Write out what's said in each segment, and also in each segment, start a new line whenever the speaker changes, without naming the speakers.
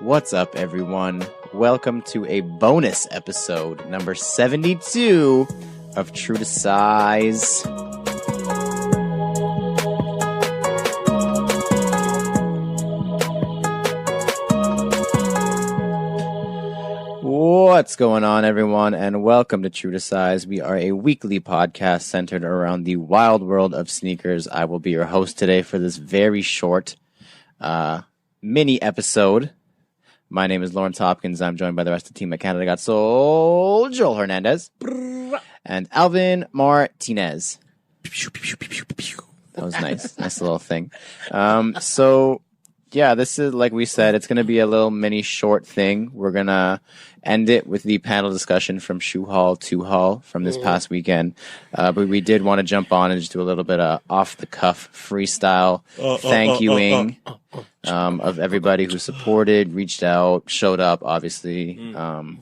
What's up, everyone? Welcome to a bonus episode, number 72 of True to Size. What's going on, everyone, and welcome to True to Size. We are a weekly podcast centered around the wild world of sneakers. I will be your host today for this very short mini episode. My name is Lawrence Hopkins. I'm joined by the rest of the team at Canada Got Soul, Joel Hernandez, and Alvin Martinez. That was nice. Nice little thing. Yeah, this is, like we said, it's going to be a little mini short thing. We're going to end it with the panel discussion from Shu-Haul to Haul from this past weekend. But we did want to jump on and just do a little bit of off-the-cuff freestyle thank youing of everybody who supported, reached out, showed up, obviously. So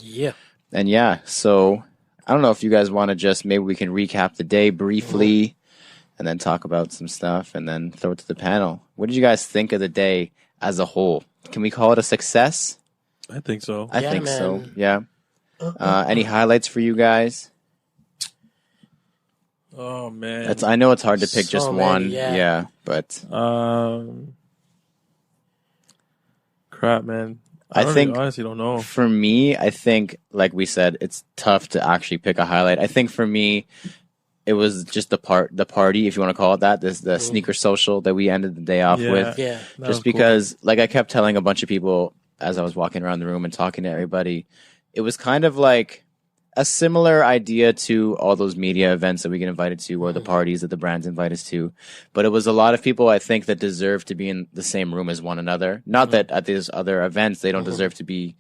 I don't know if you guys want to just, maybe we can recap the day briefly and then talk about some stuff and then throw it to the panel. What did you guys think of the day as a whole? Can we call it a success?
I think so.
I think so. Yeah. Any highlights for you guys?
Oh man,
I know it's hard to pick just
So
one.
many, yeah.
But
crap, man.
I think
honestly don't know.
for me, I think, like we said, it's tough to actually pick a highlight. I think for me, it was just the party, if you want to call it that, the sneaker social that we ended the day off with.
Yeah.
Just because, like, I kept telling a bunch of people as I was walking around the room and talking to everybody, it was kind of like a similar idea to all those media events that we get invited to or the parties that the brands invite us to. But it was a lot of people, I think, that deserve to be in the same room as one another. Not that at these other events they don't deserve to be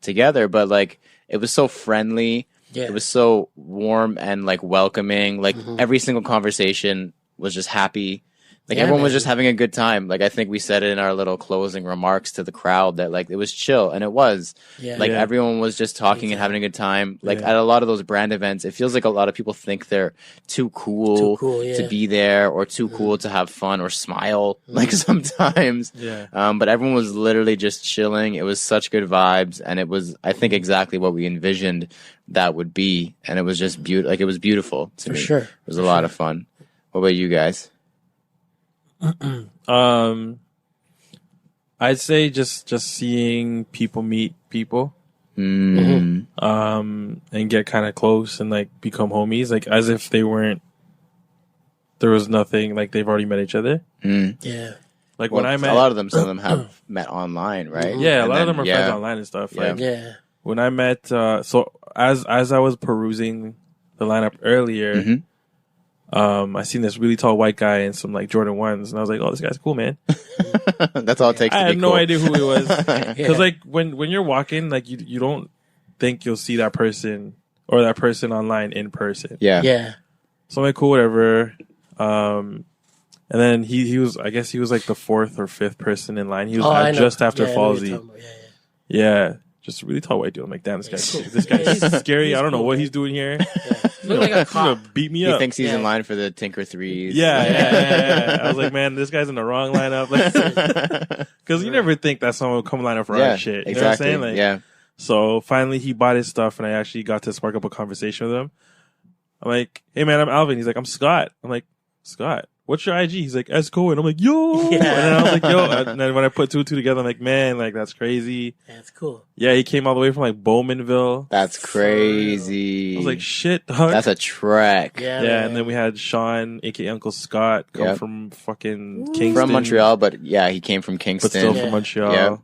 together, but, like, it was so friendly.
Yeah.
It was so warm and, like, welcoming. Like, every single conversation was just happy. Like, everyone was just having a good time. Like, I think we said it in our little closing remarks to the crowd that, like, it was chill, and it was.
Yeah.
Like, everyone was just talking and having a good time. Like, at a lot of those brand events, it feels like a lot of people think they're too cool to be there or too cool to have fun or smile, like, sometimes.
Yeah.
But everyone was literally just chilling. It was such good vibes, and it was, I think, exactly what we envisioned that would be, and it was just beautiful. Like, it was beautiful to me.
sure.
It was a lot of fun. What about you guys?
I'd say just seeing people meet people, and get kind of close and, like, become homies, like, as if there was nothing, like, they've already met each other.
Yeah.
Like,
Well,
when I met
a lot of them, some of them have met online, right?
yeah, a
And
lot
then-
of them are friends online and stuff. Like,
Yeah.
when I met, so as I was perusing the lineup earlier, I seen this really tall white guy in some, like, Jordan 1s, and I was like, oh, this guy's cool, man.
That's all it takes.
I
to
had
be
no
cool.
idea who he was. Because,
Yeah.
like, when you're walking, like, you don't think you'll see that person or that person online in person.
Yeah.
Yeah.
So I'm like, cool, whatever. And then he was, I guess he was, like, the fourth or fifth person in line. He was
I know.
just after
Yeah, I know what you're
Falsey.
talking about. Yeah.
Yeah. Just a really tall white dude. I'm like, damn, this guy's
cool.
this guy's scary.
He's
I don't know
cool,
what
man.
he's doing here.
Look like a
He's gonna
cop.
beat me
He
up.
thinks he's in
Yeah.
line for the Tinker Threes.
Yeah. I was like, man, this guy's in the wrong lineup. Because you never think that someone will come line up for our shit. You know what I'm
exactly.
saying? Like,
Yeah.
So finally he bought his stuff and I actually got to spark up a conversation with him. I'm like, hey man, I'm Alvin. He's like, I'm Scott. I'm like, Scott, what's your IG? He's like, Esco. And I'm like, yo.
Yeah.
And then I was like, yo. And then when I put two and two together, I'm like, man, like, that's crazy.
Yeah, it's cool.
Yeah, he came all the way from, like, Bowmanville.
That's crazy.
I was like, shit, dog.
That's a trek.
Yeah.
Yeah,
man.
and then we had Sean, aka Uncle Scott, come
Yep.
from fucking Kingston.
From Montreal, but yeah, he came from
But
Kingston.
still
Yeah.
from Montreal.
Yep.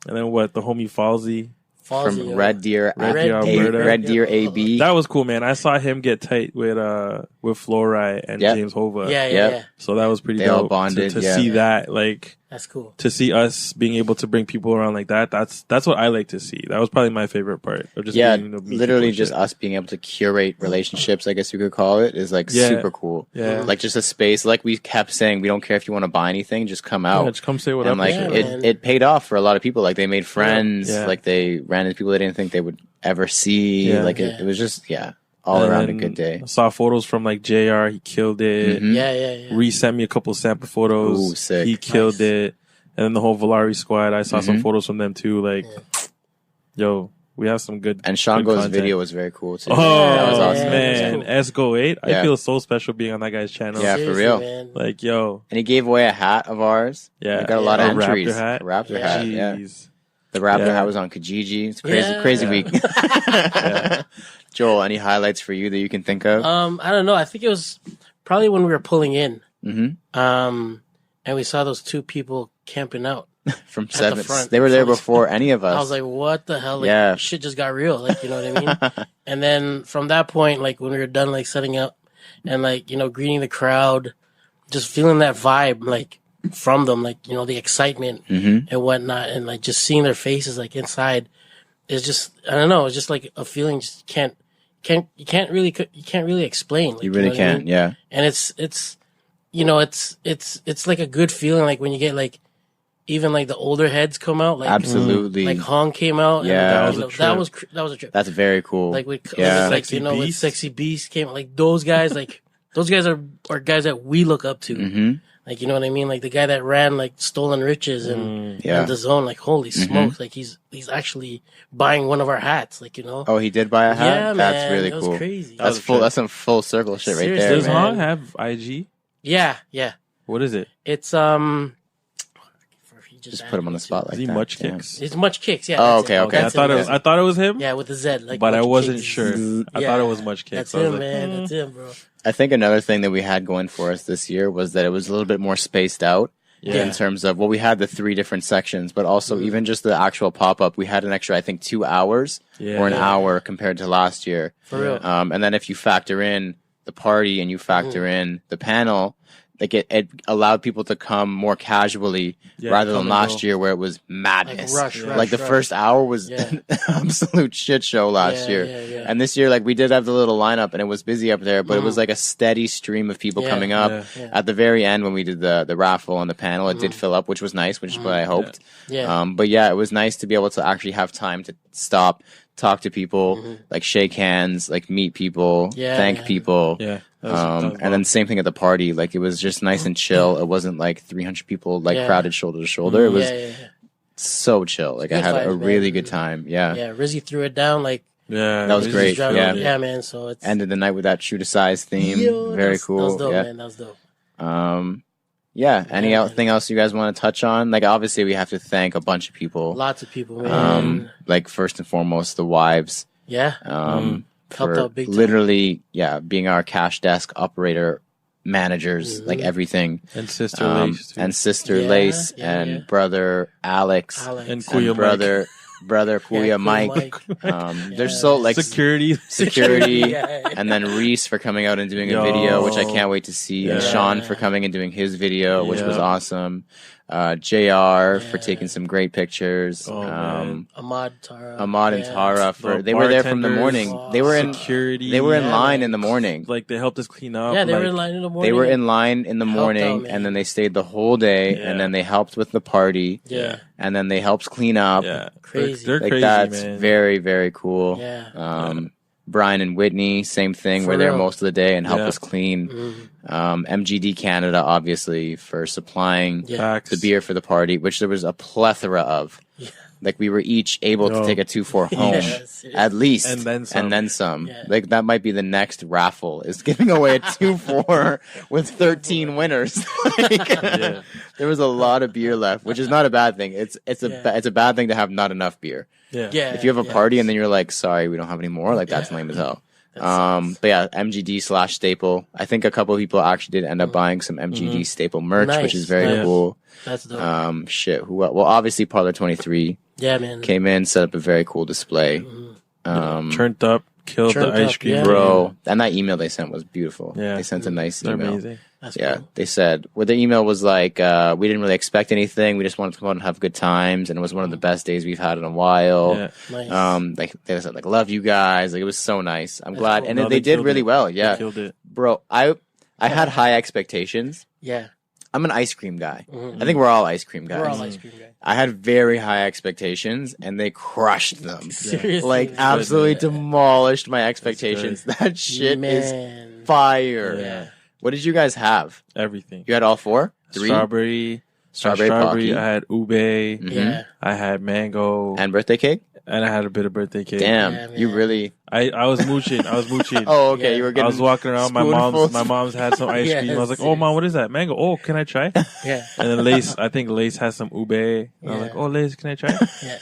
And then what? The homie Falsey.
Falsey,
from
yeah.
Red Deer,
Red Deer, Alberta.
Red Deer AB.
That was cool, man. I saw him get tight with Fluoride and
Yep.
James Hova.
Yeah.
Yep.
So that was pretty
They all
dope.
bonded,
to
yeah.
see that, like,
That's cool.
to see us being able to bring people around like that. That's what I like to see. That was probably my favorite part. Of just
Yeah,
being able to meet
literally
people and
just
shit.
us being able to curate relationships, I guess you could call it, is like
Yeah.
super cool.
Yeah.
Like just a space, like we kept saying, we don't care if you want to buy anything, just come out.
Yeah, just come say what
And
up.
like
Yeah,
it,
man.
it paid off for a lot of people. Like they made friends,
Yeah.
like they ran into people they didn't think they would ever see.
Yeah.
Like
Yeah.
it was just all around a
And
good day.
I saw photos from like JR. He killed it.
Mhm.
Yeah.
Re-sent me a couple sample photos.
Ooh, sick.
He killed
Nice.
it. And then the whole Valari squad, I saw some
Mm-hmm.
photos from them too. Like, yo, we have some good.
And
good
Shango's
content.
video was very cool too.
Oh
that was awesome.
man,
Cool.
Esco 8.
Yeah.
I feel so special being on that guy's channel.
Yeah, for
Seriously,
real.
man.
Like, yo,
And he gave away a hat of ours.
yeah,
We got a lot of
a
entries.
Raptor hat.
A Raptor
Yeah.
hat. Yeah.
Jeez.
The Raptor
Yeah.
hat was on Kijiji. It's crazy,
Yeah.
crazy
Yeah.
week. Joel, any highlights for you that you can think of?
I don't know. I think it was probably when we were pulling in.
Mm-hmm.
And we saw those two people camping out.
From
the
seven,
front.
they were there
From the-
before any of us.
I was like, what the hell? Like,
Yeah.
shit just got real. Like, you know what I mean? And then from that point, like when we were done, like setting up and like, you know, greeting the crowd, just feeling that vibe, like from them, like, you know, the excitement
Mm-hmm.
and whatnot. And like just seeing their faces, like inside is just, I don't know. It's just like a feeling just you can't really explain. Like,
You really
know what I
can't.
mean?
Yeah.
And it's, you know, it's like a good feeling. Like when you get like, even like the older heads come out, like
Absolutely.
like Hong came out.
Yeah.
and,
That was a
that
trip.
was a trip.
That's very cool.
Like with
yeah.
like
Sexy
you know with
Beast.
Sexy Beast came out. Like those guys, like those guys are guys that we look up to.
Mm-hmm.
Like you know what I mean. Like the guy that ran like Stolen Riches and
Yeah.
the Zone. Like holy
Mhm.
smokes! Like he's actually buying one of our hats. Like you know.
Oh, he did buy a hat?
Yeah,
That's
man,
really
that was
cool.
crazy.
That
That's
was a
full.
trip.
That's some full circle shit right
Seriously,
there,
Does
man.
Hong have IG?
Yeah.
What is it?
It's he
Just put him on the spot like
Is he
that.
much
Yeah.
kicks?
It's Much Kicks. Yeah.
Oh,
that's
okay,
it.
okay.
I
That's
thought
it.
I thought it was him.
Yeah, with the Z. Like,
but I
Much
wasn't
Kicks.
sure. I
Yeah.
thought it was much kicks.
That's
I was
him,
like,
man. That's him, bro.
I think another thing that we had going for us this year was that it was a little bit more spaced out
Yeah.
in terms of, well, we had the 3 different sections, but also even just the actual pop up, we had an extra, I think, 2 hours
Yeah.
or an hour compared to last year.
For real.
And then if you factor in the party and you factor in the panel, like it allowed people to come more casually
Yeah,
rather
come
than
and
last
go.
year where it was madness.
rush,
Like the
rush.
first hour was
Yeah.
an absolute shit show last
Yeah,
year.
yeah.
And this year, like we did have the little lineup and it was busy up there, but it was like a steady stream of people
Yeah.
coming up.
Yeah.
At the very end, when we did the raffle and the panel, it did fill up, which was nice, which is what I hoped.
Yeah.
But yeah, it was nice to be able to actually have time to stop, talk to people, like shake hands, like meet people,
Yeah,
thank
yeah.
people.
Yeah. That was
And then same thing at the party. Like it was just nice and chill. It wasn't like 300 people like
Yeah.
crowded shoulder to shoulder. It was
yeah.
so chill. Like I
Good
had a
vibes, man.
really good time. Yeah.
Yeah, Rizzy threw it down like
Yeah.
That was
it
great,
just-
yeah.
yeah, man. So it's
Ended the night with that true to size theme.
Yo,
Very
that
cool.
was dope,
yeah.
man. That was dope.
Yeah. Any
Yeah, man.
thing else you guys want to touch on? Like obviously we have to thank a bunch of people.
Lots of people, man.
Like first and foremost the wives.
Yeah, Helped
For
out big time.
literally, being our cash desk operator, managers, like everything.
And Sister Lace, too.
And sister
Yeah,
Lace
yeah,
and
yeah.
brother Alex,
Alex.
And Kuya
brother Kuya
Kuya
Mike.
Mike.
There's so like
Security.
security,
Yeah.
and then Reese for coming out and doing a
Yo.
video, which I can't wait to see, and
Yeah.
Sean for coming and doing his video, which was
Yeah.
awesome. JR for taking some great pictures.
Oh, man.
Ahmad, Tara.
Ahmad and
Yeah.
Tara for
The
they were there from the
bartenders,
morning. They were in
Security.
they were in
Yeah,
line
man.
in the morning.
Like, they helped us clean up.
Yeah, they
like,
were in line in the morning.
They were in line in the
Helped
morning,
out, man.
and then they stayed the whole day,
Yeah.
and then they helped with the party,
Yeah,
and then they helped clean up.
Yeah.
Crazy.
They're
Like
crazy,
that's
man.
very, very cool.
yeah.
Brian and Whitney, same thing.
For
Were there
real.
most of the day and helped
Yeah.
us clean.
Mhm.
MGD Canada, obviously, for supplying
Yeah.
Facts.
the beer for the party, which there was a plethora of.
Yeah.
Like we were each able to
Yo.
take a 2-4 home,
Yeah, seriously.
at least,
And then some.
And then some.
Yeah.
Like that might be the next raffle is giving away a 2-4 with 13 winners. Like,
Yeah.
There was a lot of beer left, which is not a bad thing. It's a bad thing to have not enough beer.
Yeah.
Yeah.
If you have a
yeah.
party and then you're like, sorry, we don't have any more, like that's lame as hell. But yeah, MGD/Staple. I think a couple of people actually did end up buying some MGD Staple merch, which
Nice,
is very
nice.
cool.
That's dope.
Who? Well, obviously Parlor 23
Yeah, man.
came in, set up a very cool display.
Turned up, killed
Turned
the ice
up,
cream.
yeah.
Bro, and that email they sent was beautiful.
Yeah.
They sent a nice
They're
email.
amazing.
That's
Yeah,
cool.
they said, well, the email was like, we didn't really expect anything. We just wanted to come out and have good times, and it was one of the best days we've had in a while.
Yeah.
Nice.
Like they said, like, love you guys. Like it was so nice. I'm glad,
cool.
and
No,
they did
killed
really
it.
well.
They
Yeah,
killed it.
bro. I had high expectations.
Yeah.
I'm an ice cream guy.
Mhm.
I think we're all ice cream guys.
We're all ice cream guys.
I had very high expectations, and they crushed them.
Seriously.
Like
man.
absolutely demolished my expectations. That shit is
Man.
fire.
Yeah.
What did you guys have?
Everything.
You had all 4? 3?
Strawberry,
Strawberry Pocky.
I had ube.
Yeah.
I had mango.
And birthday cake?
And I had a bit of birthday cake.
Damn,
Yeah,
you
man.
really...
I was mooching.
Oh, okay,
Yeah.
you were
I
getting...
was walking around. My mom's had some ice
Yes,
cream. I was like, "Oh, mom, what is that? Mango? Oh, can I try?"
Yeah.
And then I think Lace has some ube. And I was like, "Oh, Lace, can I try?"
Yeah.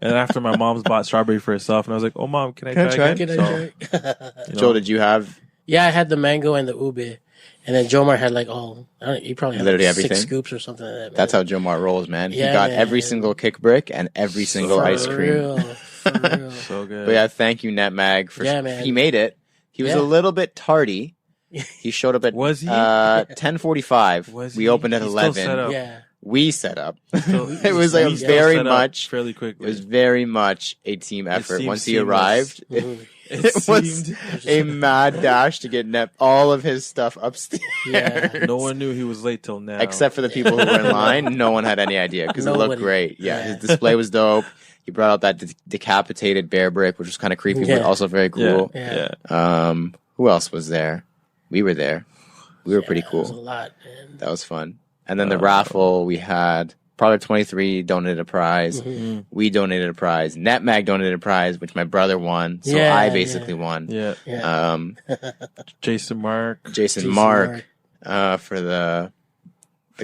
And after my mom's bought strawberry for herself, and I was like, "Oh, mom, can I
Can I
try
try?
again?"
Can
So,
I try?
you know,
Joel, did you have...
Yeah, I had the mango and the ube. And then Jomar had like he probably had
Literally
like
everything?
6 scoops or something like that. Man.
That's how Jomar rolls, man.
Yeah,
he got
man.
every single kick brick and every single
For
ice cream.
real. For real.
so good.
But yeah, thank you, Netmag, for
Yeah, man.
he made it. He was
Yeah.
a little bit tardy. He showed up at
Was he?
10:45.
Was
We
he?
opened at
He still
11.
set up.
Yeah.
We set up.
So-
It was like
we still
very
set up
much.
fairly
It
quickly.
was very much a team effort.
seemed
Once he
seamless.
arrived,
Mhm.
it was
seemed-
a mad dash to get all of his stuff upstairs.
Yeah.
no one knew he was late till now.
Except for the people who were in line, no one had any idea because it looked
Nobody.
great. Yeah,
Yeah.
his display was dope. He brought out that decapitated bear brick, which was kind of creepy, but
Yeah.
also very cool.
Yeah.
Who else was there? We were there. We were pretty
It was a
cool.
lot, man.
That was fun. And then the raffle, we had Product 23 donated a prize.
Mhm.
We donated a prize. Netmag donated a prize, which my brother won. So
Yeah,
I basically won.
Yeah.
Yeah.
Jason Mark.
Jason
Jason
Mark for the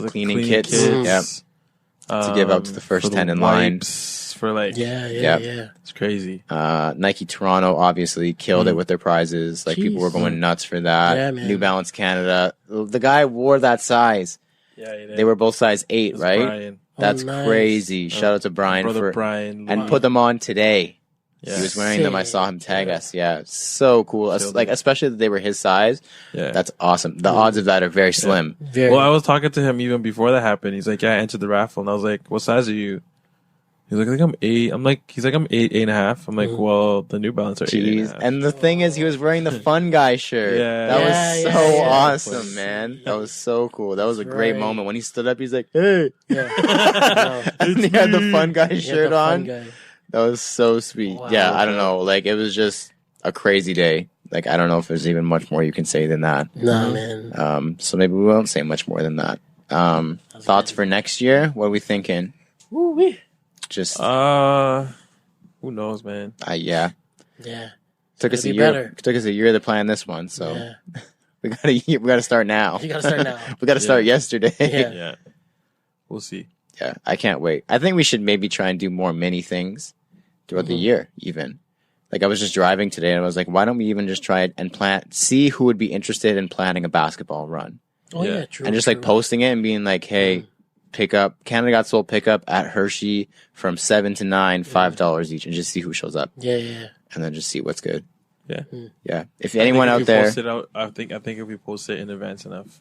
cleaning kits. Yep. To give out to the first
for
10 in line.
wipes, For like,
Yeah.
Yep.
it's crazy.
Nike Toronto obviously killed it with their prizes. Like people were
Jeez.
going nuts for that.
Yeah, man.
New Balance Canada. The guy wore that size.
Yeah,
They were both size 8,
That's
right?
Brian.
That's
nice.
crazy. Shout out to Brian
Brother
for
Brian.
and put them on today.
Yeah.
He was wearing them. I
Sick.
saw him tag us. Yeah, so cool.
Killed
Like
it.
especially that they were his size.
Yeah.
That's awesome. The odds of that are very slim.
Very.
Well, I was talking to him even before that happened. He's like, "Yeah, I entered the raffle," and I was like, "What size are you?" He's like, "I think I'm 8." I'm like, "He's like, I'm 8.5." I'm like, "Well, the New Balance are 8.5."
Jeez. And the thing is, he was wearing the fun guy shirt.
Yeah.
That
Yeah,
was
yeah,
so
yeah.
awesome, man. That was so cool. That was a
That's
great
right.
moment when he stood up. He's like, "Hey,"
yeah.
and he had the fun guy
He had
shirt
the fun
on.
guy.
That was so sweet.
Wow.
Yeah, I don't know. Like it was just a crazy day. Like I don't know if there's even much more you can say than that.
Nah, man.
So maybe we won't say much more than that. Thoughts for next year? What are we thinking?
Woo-wee.
Just
Who knows, man?
Yeah.
Yeah. Took us a
It'll be
year.
better.
Took us a year to plan this one, so
Yeah.
we gotta start now.
You gotta start now.
We gotta start yesterday.
Yeah.
Yeah, we'll see.
Yeah, I can't wait. I think we should maybe try and do more mini things throughout the year, even. Like I was just driving today and I was like, why don't we even just try it and see who would be interested in planning a basketball run?
Oh
Yeah.
yeah, true.
And just like
true.
posting it and being like, hey, pick up Canada Got Sold pickup at Hershey from 7 to 9, $5 each, and just see who shows up
Yeah.
and then just see what's good.
Yeah.
Yeah. If
I
anyone
think
out
if we
there,
post it out, I think if we post it in advance enough.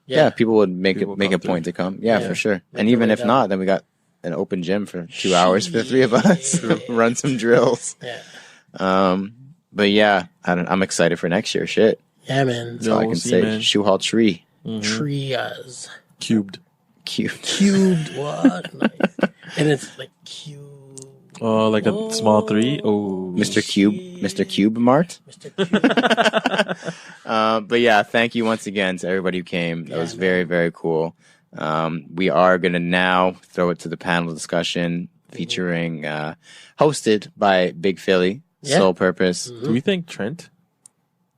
yeah, people would make
People
it make
come
a point to come. Yeah,
Yeah.
for sure.
Make
And
their
even
way
if
down.
not, then we got an open gym for 2 hours for the three of us. Run some drills.
Yeah.
But yeah, I'm excited for next year. Shit.
Yeah, man.
That's all I
we'll
can
see,
say.
man.
Shu-Haul tree.
Trias.
Cubed.
Cute.
Cubed. What? Nice. And it's like cube.
Oh, like a small 3. Oh,
Mr. Cube. Mr. Cube Mart.
Mr. Cube.
But yeah, thank you once again to everybody who came. That was very, very cool. We are going to now throw it to the panel discussion featuring, hosted by Big Philly,
Yeah.
Sole Purpose.
Do we thank Trent?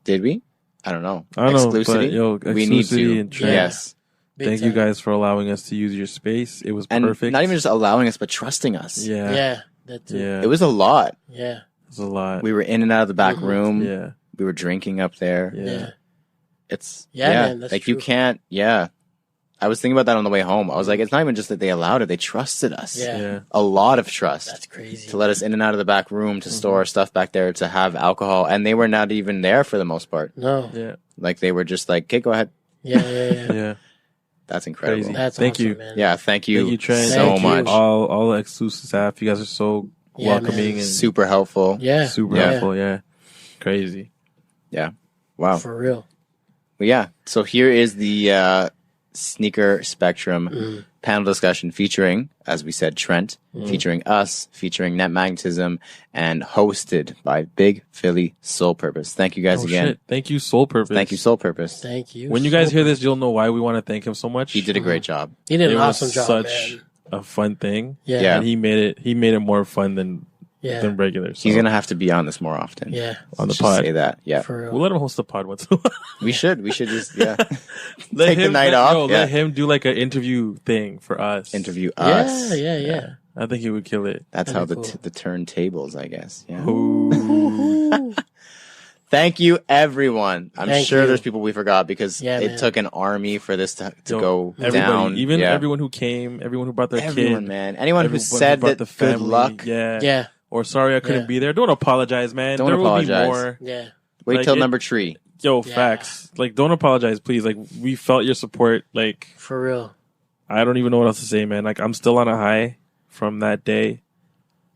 Did we? I don't know.
I don't know,
Exclusity?
but, yo,
we need
Exclusity
to.
and Trent.
Yes.
Big
Thank you
time.
guys for allowing us to use your space. It was
And
perfect.
not even just allowing us, but trusting us.
Yeah.
Yeah. That too.
Yeah.
It was a lot.
Yeah.
It was a lot.
We were in and out of the back room.
Yeah.
We were drinking up there.
Yeah.
Yeah.
It's
Yeah, man, that's
like you
true.
can't. Yeah, I was thinking about that on the way home. I was like, it's not even just that they allowed it; they trusted us.
Yeah.
Yeah.
A lot of trust
That's crazy.
to let us in and out of the back room to store our stuff back there to have alcohol, and they were not even there for the most part.
No.
Yeah.
Like they were just like, "Okay, go ahead."
Yeah. Yeah.
Yeah.
That's incredible.
Crazy.
That's
Thank
awesome,
you.
man.
Yeah, thank you,
Thank you, Trent.
so
Thank you.
much.
All the exclusive staff. You guys are so
Yeah,
welcoming
man.
and
Super helpful.
Yeah.
super
Yeah.
helpful. Yeah. Crazy.
Wow.
For real.
Well, yeah. So here is the sneaker spectrum panel discussion featuring, as we said, Trent, featuring us, featuring Netmagnetism, and hosted by Big Philly Soul Purpose. Thank you guys again.
Shit. Thank you, Soul Purpose.
Thank you, Soul Purpose.
Thank you.
When you guys hear this, you'll know why we want to thank him so much.
He did a great job.
He did an
It was
awesome job,
such
man.
a fun thing.
Yeah.
And he made it more fun than regular. So
He's going to have to be on this more often.
Yeah.
on the
Just
pod.
say that. Yeah.
For real.
We'll let him host the pod once in a while.
We should just, yeah.
Let
Take the
him-
night
let-
off.
yo,
Yeah.
Let him do like an interview thing for us.
Interview us.
Yeah.
I think he would kill it.
That's
That'd
how
be cool.
the turntables, I guess. Yeah.
Ooh.
Thank you, everyone. I'm
Thank
sure
you.
there's people we forgot because
Yeah,
it
man.
took an army for this to
Yo,
go
everybody,
down.
even
Yeah.
everyone who came, everyone who brought their
Everyone,
kid,
man. Anyone who
everyone
said
brought
that
the
good
family,
luck.
Yeah.
or sorry I couldn't
Yeah.
be there. Don't apologize, man.
Don't
there
apologize.
will be more.
Yeah.
Wait
Like
till
it-
number 3.
Yo,
Yeah.
facts. Like, don't apologize, please. Like, we felt your support. Like,
For real.
I don't even know what else to say, man. Like, I'm still on a high from that day.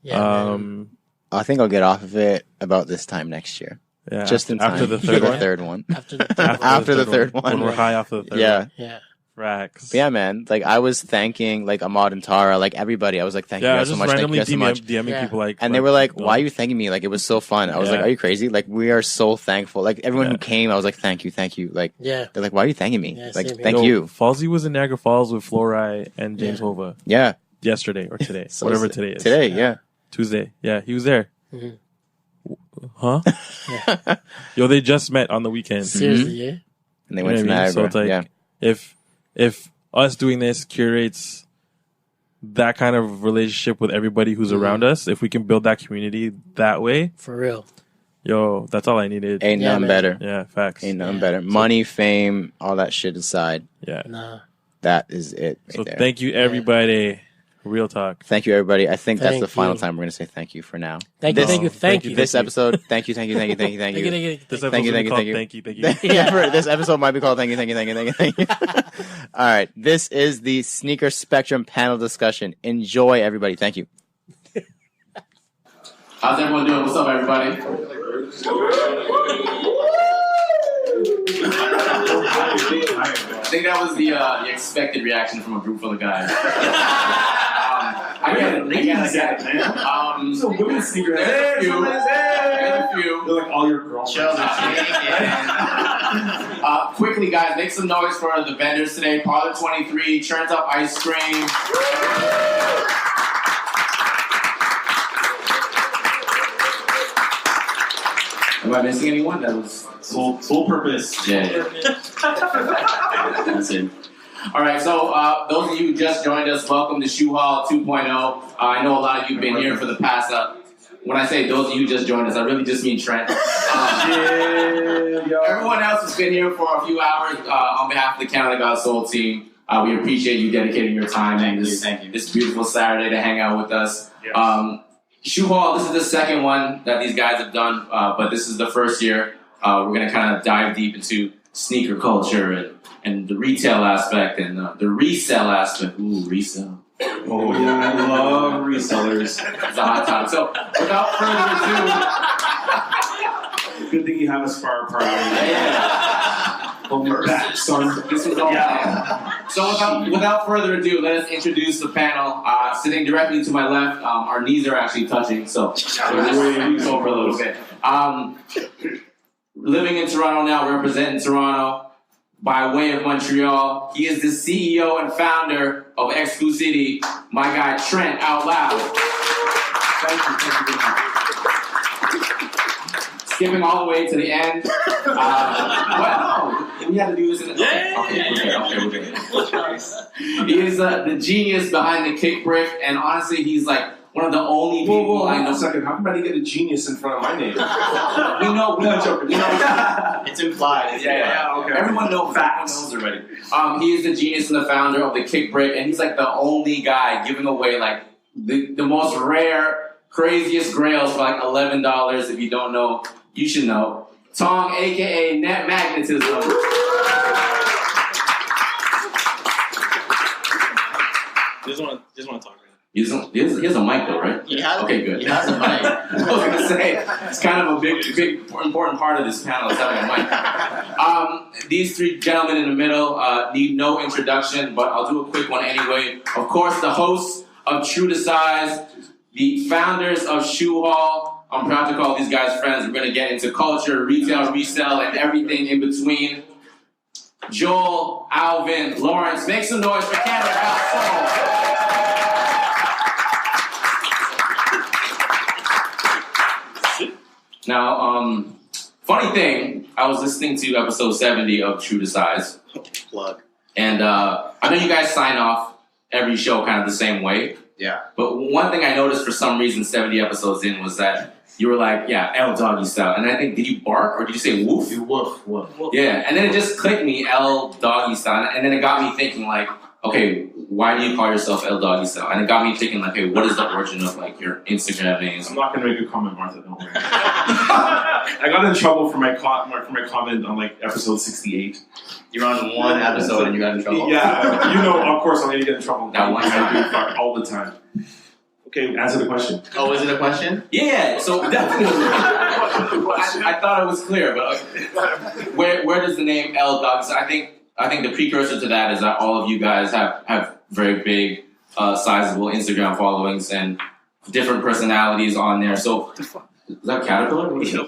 Yeah. man.
I think I'll get off of it about this time next year.
Yeah,
Just in time
after the
for
third
the
one.
third one.
After the third
After the third one.
when we're high off of the third
Yeah.
one.
Yeah.
Racks.
But yeah, man. Like I was thanking like Ahmad and Tara, like everybody. I was like, thank you
Yeah,
guys
just
so much. Thank you
randomly
guys so much.
DMing
Yeah.
people like,
And they were like,
no.
why are you thanking me? Like it was so fun. I was
Yeah.
like, are you crazy? Like we are so thankful. Like everyone who
Yeah.
came, I was like, thank you. Like
Yeah.
they're like, why are you thanking me?
Yeah,
Like
same here.
thank
Yo,
you.
Falsey was in Niagara Falls with Fluoride and James
Yeah.
Hova
Yeah.
yesterday or today.
So
whatever
sick.
today is.
Today, yeah.
Tuesday. Yeah, he was there.
Mhm.
Huh? Yo, they just met on the weekend.
Seriously, yeah.
And they
You
went
know
to
what I mean?
Niagara.
So it's like,
yeah.
if us doing this curates that kind of relationship with everybody who's around us, if we can build that community that way,
For real.
yo, that's all I needed.
Ain't
Yeah,
nothing
man.
better.
Yeah, facts.
Ain't nothing
Yeah.
better. Money, fame, all that shit aside.
Yeah.
Nah.
That is it right
So
there.
thank you, everybody. Real talk.
Thank you, everybody. I think that's
Thank
the final
you.
time we're going to say thank you for now.
Thank you.
This-
Thank you.
This episode, thank you.
This episode
Thank you,
will be called
thank you.
Thank you.
Yeah, this episode might be called Thank you. All right. This is the Sneaker Spectrum panel discussion. Enjoy, everybody. Thank you.
How's everyone doing? What's up, everybody? I think that was the expected reaction from a group full of guys. I get it, man.
So women's sneakers.
There's a few.
They're like all your girlfriends.
Quickly, guys, make some noise for the vendors today. Parlor 23, Trent Up Ice Cream. Am I missing anyone? That was
Sole purpose.
yeah. That's it. All right, so those of you who just joined us, welcome to Shu-Haul 2.0. I know a lot of you have been here for the past. When I say those of you who just joined us, I really just mean Trent. Everyone else has been here for a few hours. On behalf of the Canada God Soul team, we appreciate you dedicating your time and this beautiful Saturday to hang out with us.
Yes.
Shu-Haul, this is the second one that these guys have done, but this is the first year. We're going to kind of dive deep into sneaker culture and the retail aspect and the resale aspect. Ooh, resale.
Oh yeah, I love resellers.
It's a hot topic. So, without further ado,
Good thing you have a spar party. On your back, son.
this was all planned. So, without further ado, let us introduce the panel. Sitting directly to my left, our knees are actually touching, so we'll just move over a little bit. Living in Toronto now, representing Toronto by way of Montreal. He is the CEO and founder of Exclucity, my guy Trent out loud. Thank you very much. Skipping all the way to the end. Well, no, we had to do this in the okay, we're good. He is the genius behind the kick brick, and honestly, he's like one of the only people
Whoa,
I know.
a second. How come I didn't get a genius in front of my name?
We know.
It's implied. Yeah, okay.
Everyone knows facts already. He is the genius and the founder of the kick brick, and he's like the only guy giving away like the most rare, craziest grails for like $11. If you don't know, you should know. Tong, aka Netmagnetism.
Just want to talk right
He has a mic though, right? Okay, good.
He has a mic.
I was gonna say it's kind of a big, important part of this panel is having a mic. These three gentlemen in the middle need no introduction, but I'll do a quick one anyway. Of course, the hosts of True to Size, the founders of Shu-Haul. I'm proud to call these guys friends. We're gonna get into culture, retail, resale, and everything in between. Joel, Alvin, Lawrence, make some noise for Canada House Soul. Now, funny thing, I was listening to episode 70 of True to Size.
Plug.
And I know you guys sign off every show kind of the same way.
Yeah.
But one thing I noticed for some reason 70 episodes in was that you were like, yeah, L doggy style. And I think, did you bark or did you say woof?
You woof.
Yeah, and then it just clicked me, L doggy style. And then it got me thinking like, okay, why do you call yourself L doggy style? And it got me thinking like, hey, what is the origin of like your Instagram names?
I'm not gonna make a comment, Martha. Don't worry. I got in trouble for my comment on like episode 68.
You're on one episode and you got in trouble.
Yeah, you know, of course I'm gonna get in trouble.
That one time.
I do fuck all the time. Okay, answer the question.
Oh, is it a question?
Yeah, so definitely. I thought it was clear, but where does the name L doggy style? I think the precursor to that is that all of you guys have very big, sizable Instagram followings and different personalities on there. So, is that Caterpillar? What is it?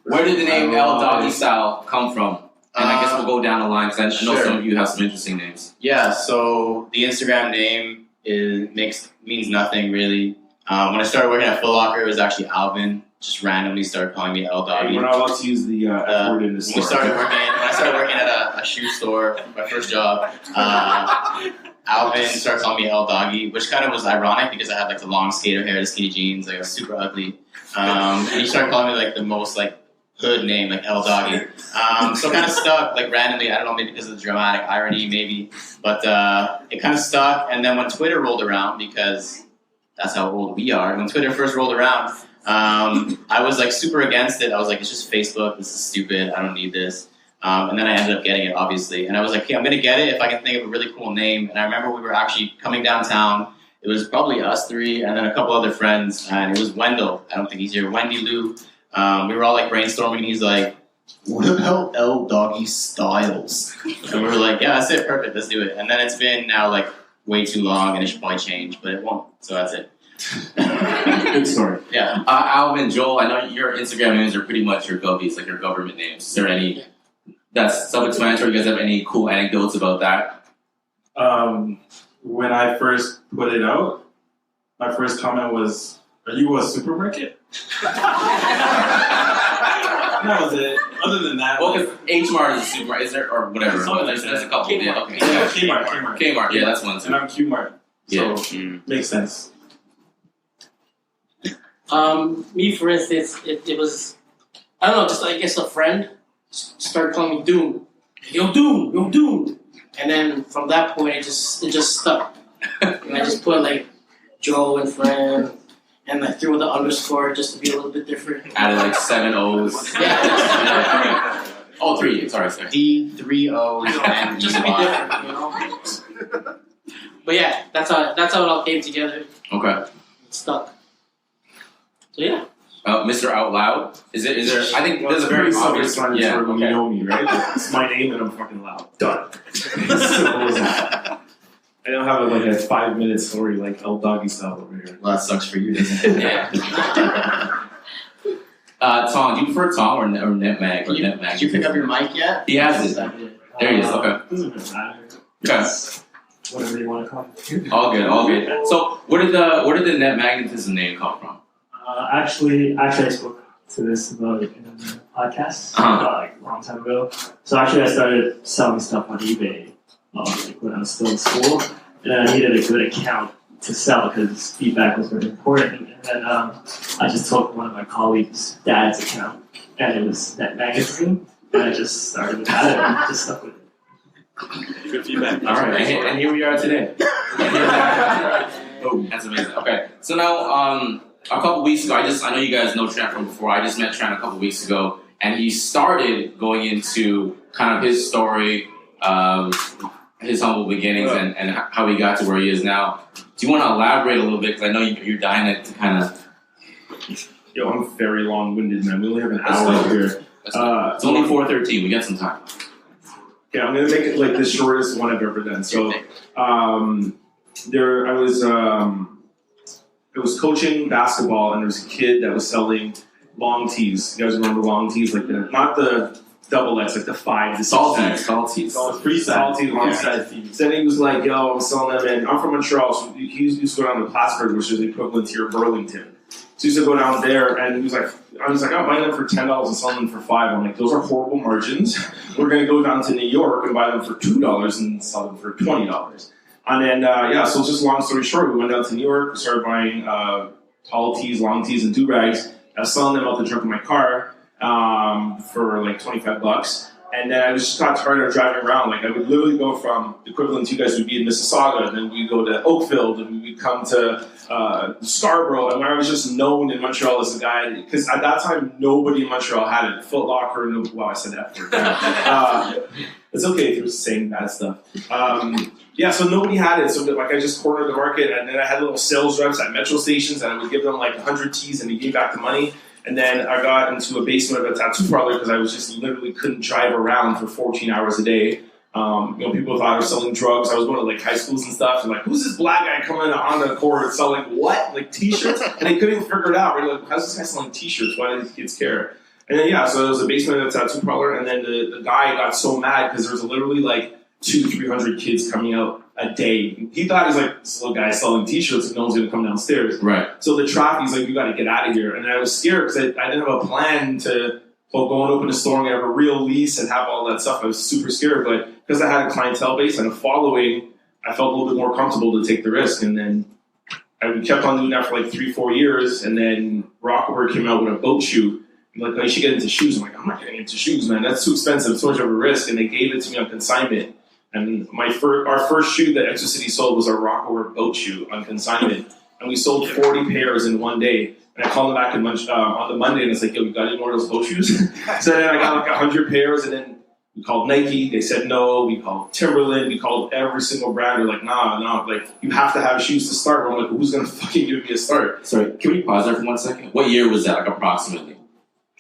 Where did the name L Doggy Style come from? And I guess we'll go down the line because I know some of you have some interesting names.
Yeah, so the Instagram name means nothing really. When I started working at Foot Locker, it was actually Alvin. Just randomly started calling me L Doggy.
We're not allowed to use the F word in the store.
When I started working at a shoe store, my first job, Alvin started calling me L Doggy, which kind of was ironic because I had like the long skater hair, the skinny jeans, like I was super ugly. And he started calling me like the most like hood name, like L Doggy. So it kind of stuck like randomly. I don't know, maybe because of the dramatic irony, maybe, but it kind of stuck. And then when Twitter rolled around, because that's how old we are, when Twitter first rolled around. I was like super against it. I was like, it's just Facebook. This is stupid. I don't need this. And then I ended up getting it, obviously. And I was like, okay, I'm going to get it if I can think of a really cool name. And I remember we were actually coming downtown. It was probably us three and then a couple other friends. And it was Wendell. I don't think he's here. Wendy Lou. We were all like brainstorming. And he's like, what about L Doggy Styles? And we were like, yeah, that's it. Perfect. Let's do it. And then it's been now like way too long and it should probably change, but it won't. So that's it.
Good story.
Yeah.
Alvin, Joel, I know your Instagram names are pretty much your govies, like your government names. Is there any that's self-explanatory? You guys have any cool anecdotes about that?
When I first put it out, my first comment was, "Are you a supermarket?" That was it. Other than that,
well, because H-Mart is a supermarket, is there, or whatever. There's a couple.
Kmart.
Yeah, okay.
Kmart.
Yeah, that's one too.
And I'm Q-Mart. So, makes sense.
Me, for instance, it was, I don't know, just I guess a friend started calling me Doom. Yo, Doom. And then from that point, it just stuck. And I just put like Joe and friend, and I threw the underscore just to be a little bit different.
Added like 7 O's.
Yeah.
Oh, 3. Sorry.
D, 3 O's, and
just to be different, you know. But yeah, that's how it all came together.
Okay.
It stuck. So yeah.
Mr. Out Loud. Is there? I think
Well,
there's a very obvious.
Yeah, when you know me, right? It's my name and I'm fucking loud. Done. Simple as that. I don't have like a 5-minute story like L Doggy Style over here.
Well, that sucks for you, doesn't it?
Yeah. Tong, do you prefer Tong or Netmag? Or Netmag?
Did you pick up your mic yet?
He has it. There he is. Okay.
Doesn't matter.
Okay.
Whatever you want to call it.
All good. So, where did the Netmagnetism name come from?
Actually, I spoke to this about in a podcast like a long time ago. So actually, I started selling stuff on eBay like when I was still in school, and I needed a good account to sell because feedback was very important. And then I just took one of my colleagues' dad's account, and it was Netmagnetism, and I just started with that and just stuck with it.
Good feedback.
All right, and here we are today. Oh, that's amazing. Okay, so now a couple weeks ago, I know you guys know Trent from before. I just met Trent a couple weeks ago, and he started going into kind of his story, and his humble beginnings and how he got to where he is now. Do you want to elaborate a little bit? Because I know you're dying to kind of...
Yo, I'm very long-winded, man. We only have an hour here.
It's only 4:13. We got some time.
Yeah, I'm gonna make it like the shortest one I've ever done. So, I was coaching basketball, and there was a kid that was selling long tees. You guys remember long tees, like not the double X, like the 5, the
tall tees,
free salty long tees. Then he was like, "Yo, I'm selling them," and I'm from Montreal, so he used to go down to Plattsburgh, which is the equivalent to your Burlington. So he used to go down there, and he was like, I'm buying them for $10 and selling them for $5. I'm like, those are horrible margins. We're going to go down to New York and buy them for $2 and sell them for $20. And then, so just long story short, we went down to New York, started buying tall tees, long tees, and do-rags. I was selling them out the trunk of my car for like $25. And then I just got tired of driving around. Like, I would literally go from the equivalent to you guys would be in Mississauga, and then we'd go to Oakville, and we'd come to Scarborough. And I was just known in Montreal as a guy, because at that time, nobody in Montreal had it. Foot Locker, I said that word. It's okay if you're saying bad stuff. So nobody had it. So like, I just cornered the market, and then I had little sales reps at metro stations, and I would give them like 100 tees, and they gave back the money. And then I got into a basement of a tattoo parlor because I was just literally couldn't drive around for 14 hours a day. People thought I was selling drugs. I was going to like high schools and stuff. And like, who's this black guy coming on the court selling what? Like t-shirts? And they couldn't figure it out. We're like, how's this guy selling t-shirts? Why do these kids care? And then, so it was a basement of a tattoo parlor. And then the guy got so mad because there was literally like 200-300 kids coming out a day. He thought he was like, this little guy selling t-shirts and no one's going to come downstairs.
Right.
So the traffic, he's like, you got to get out of here. And I was scared because I didn't have a plan to go and open a store and have a real lease and have all that stuff. I was super scared. But because I had a clientele base and a following, I felt a little bit more comfortable to take the risk. And then I kept on doing that for like 3-4 years. And then Rockover came out with a boat shoe. I'm like, you should get into shoes. I'm like, I'm not getting into shoes, man. That's too expensive, too much of a risk. And they gave it to me on consignment. And our first shoe that Exclucity sold was our Rockover boat shoe on consignment. And we sold 40 pairs in one day. And I called them back on the Monday, and it's like, yo, you got any more of those boat shoes? So then I got like 100 pairs, and then we called Nike. They said no. We called Timberland. We called every single brand. They're like, nah. Like, you have to have shoes to start. I'm like, who's going to fucking give me a start?
Sorry, can we pause there for 1 second? What year was that, like, approximately?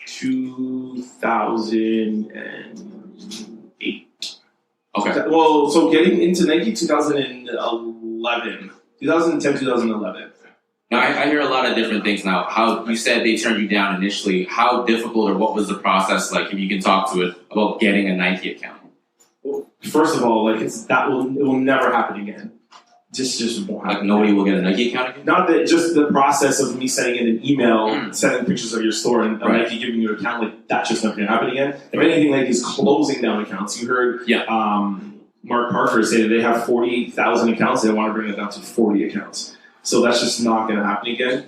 2008.
Okay.
Well, so getting into Nike, 2010, 2011.
Now, I hear a lot of different things now. How you said they turned you down initially. How difficult or what was the process like, if you can talk to it, about getting a Nike account?
Well, first of all, like, it will never happen again. Just won't happen.
Like, nobody will get a Nike account again?
Not that, just the process of me sending in an email, sending pictures of your store, and Nike giving you an account, like, that's just not going to happen again. If anything, like, is closing down accounts. You heard Mark Parker say that they have 40,000 accounts. They want to bring it down to 40 accounts. So that's just not going to happen again.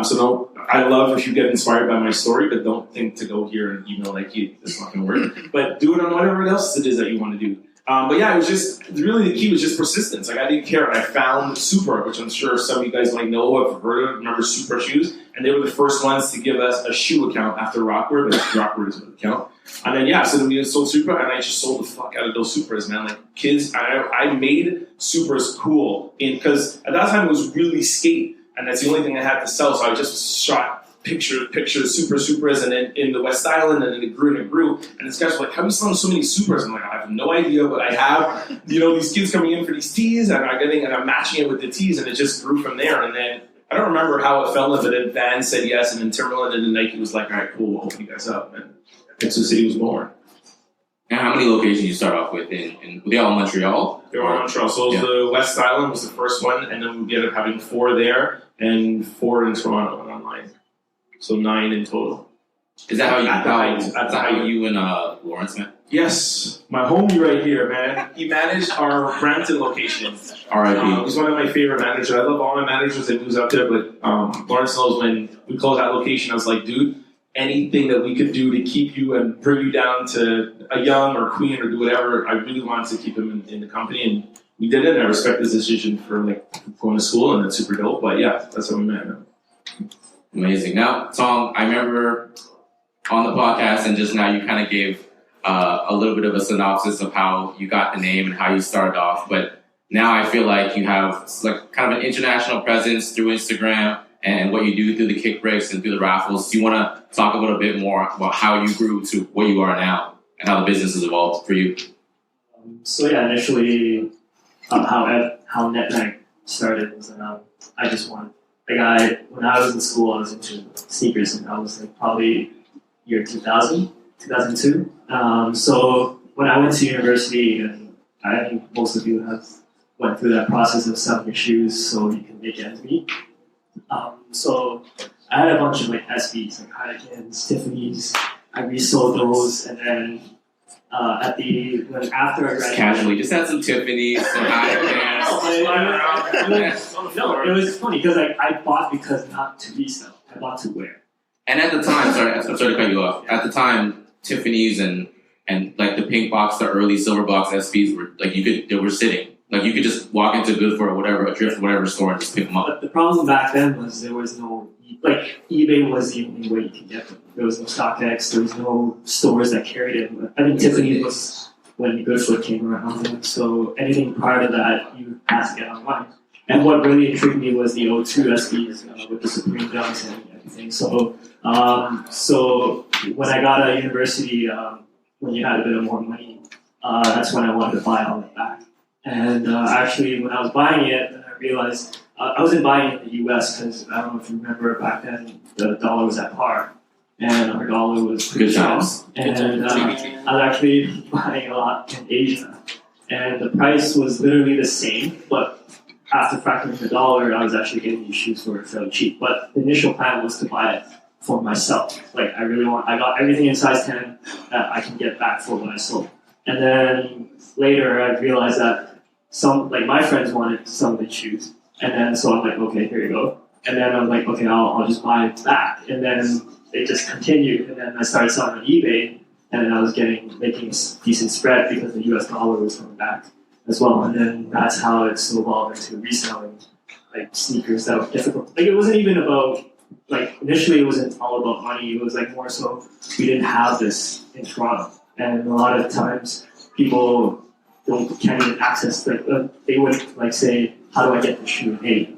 So I love if you get inspired by my story, but don't think to go here and email Nike. It's not going to work. But do it on whatever else it is that you want to do. But yeah, it was just, really the key was just persistence. Like, I didn't care. And I found Supra, which I'm sure some of you guys might know, have heard of, remember Supra shoes. And they were the first ones to give us a shoe account after Rockwood, but Rockwood is an account. And then, so then we sold Supra, and I just sold the fuck out of those Supras, man. Like, kids, I made Supras cool, because at that time it was really skate, and that's the only thing I had to sell. So I just shot pictures, Supras, and then in the West Island, and then it grew and it grew. And this guy's like, how are you selling so many Supras? I'm like, I have no idea, but I have, these kids coming in for these tees, and I'm matching it with the tees, and it just grew from there. And then I don't remember how it fell in, but then Van said yes, and then Timberland, and then Nike was like, all right, cool, we'll open you guys up. And Exclucity was born.
And how many locations did you start off with? Were they all in Montreal?
They were all in Montreal. So the West Island was the first one, and then we ended up having 4 there and 4 in Toronto and online. So 9 in total.
Is that how you and Lawrence met?
Yes, my homie right here, man. He managed our Brampton location.
R.I.P.
He's one of my favorite managers. I love all my managers that moves up there, but Lawrence knows when we closed that location, I was like, dude, anything that we could do to keep you and bring you down to a Young or Queen or do whatever, I really wanted to keep him in the company, and we did it, and I respect his decision for going to school, and that's super dope. But yeah, that's how we met, man.
Amazing. Now, Tong, I remember on the podcast and just now you kind of gave a little bit of a synopsis of how you got the name and how you started off. But now I feel like you have like kind of an international presence through Instagram and what you do through the kick breaks and through the raffles. Do you want to talk a little bit more about how you grew to what you are now and how the business has evolved for you?
So yeah, initially, how NetMag started was I just wanted, when I was in school, I was into sneakers, and I was like probably year 2000, 2002. So when I went to university, and I think most of you have went through that process of selling your shoes so you can make ends meet. So I had a bunch of like SBs, like Heineken's, Tiffany's. I resold those, and then after I graduated,
Casually, just had some Tiffany's, some Heineken's.
No, it was funny because I bought because not to resell. I bought to wear.
And at the time, I'm sorry to cut you off. At the time, Tiffany's and like the pink box, the early silver box SBs were like they were sitting. Like you could just walk into Good for a thrift, whatever store and just pick them up.
But the problem back then was there was no, eBay was the only way you could get them. There was no StockX, there was no stores that carried it. I think Tiffany was when Goodfoot came around. So anything prior to that, you had to get online. And what really intrigued me was the O2 SBs with the Supreme dunks and everything. So when I got out of university, when you had a bit of more money, that's when I wanted to buy all that back. And actually, when I was buying it, I realized I wasn't buying it in the U.S. because I don't know if you remember back then the dollar was at par, and our dollar was pretty strong. And I was actually buying a lot in Asia, and the price was literally the same, but after factoring the dollar, I was actually getting these shoes for fairly cheap. But the initial plan was to buy it for myself. Like I got everything in size 10 that I can get back for what I sold. And then later, I realized that my friends wanted some of the shoes, and then so I'm like, okay, here you go. And then I'm like, okay, I'll just buy it back. And then it just continued, and then I started selling on eBay, and then I was making a decent spread because the US dollar was coming back as well. And then that's how it snowballed into reselling like sneakers that were difficult. Like it wasn't even about initially it wasn't all about money. It was like more so we didn't have this in Toronto, and a lot of times people can't even access, they would say, how do I get the shoe in A?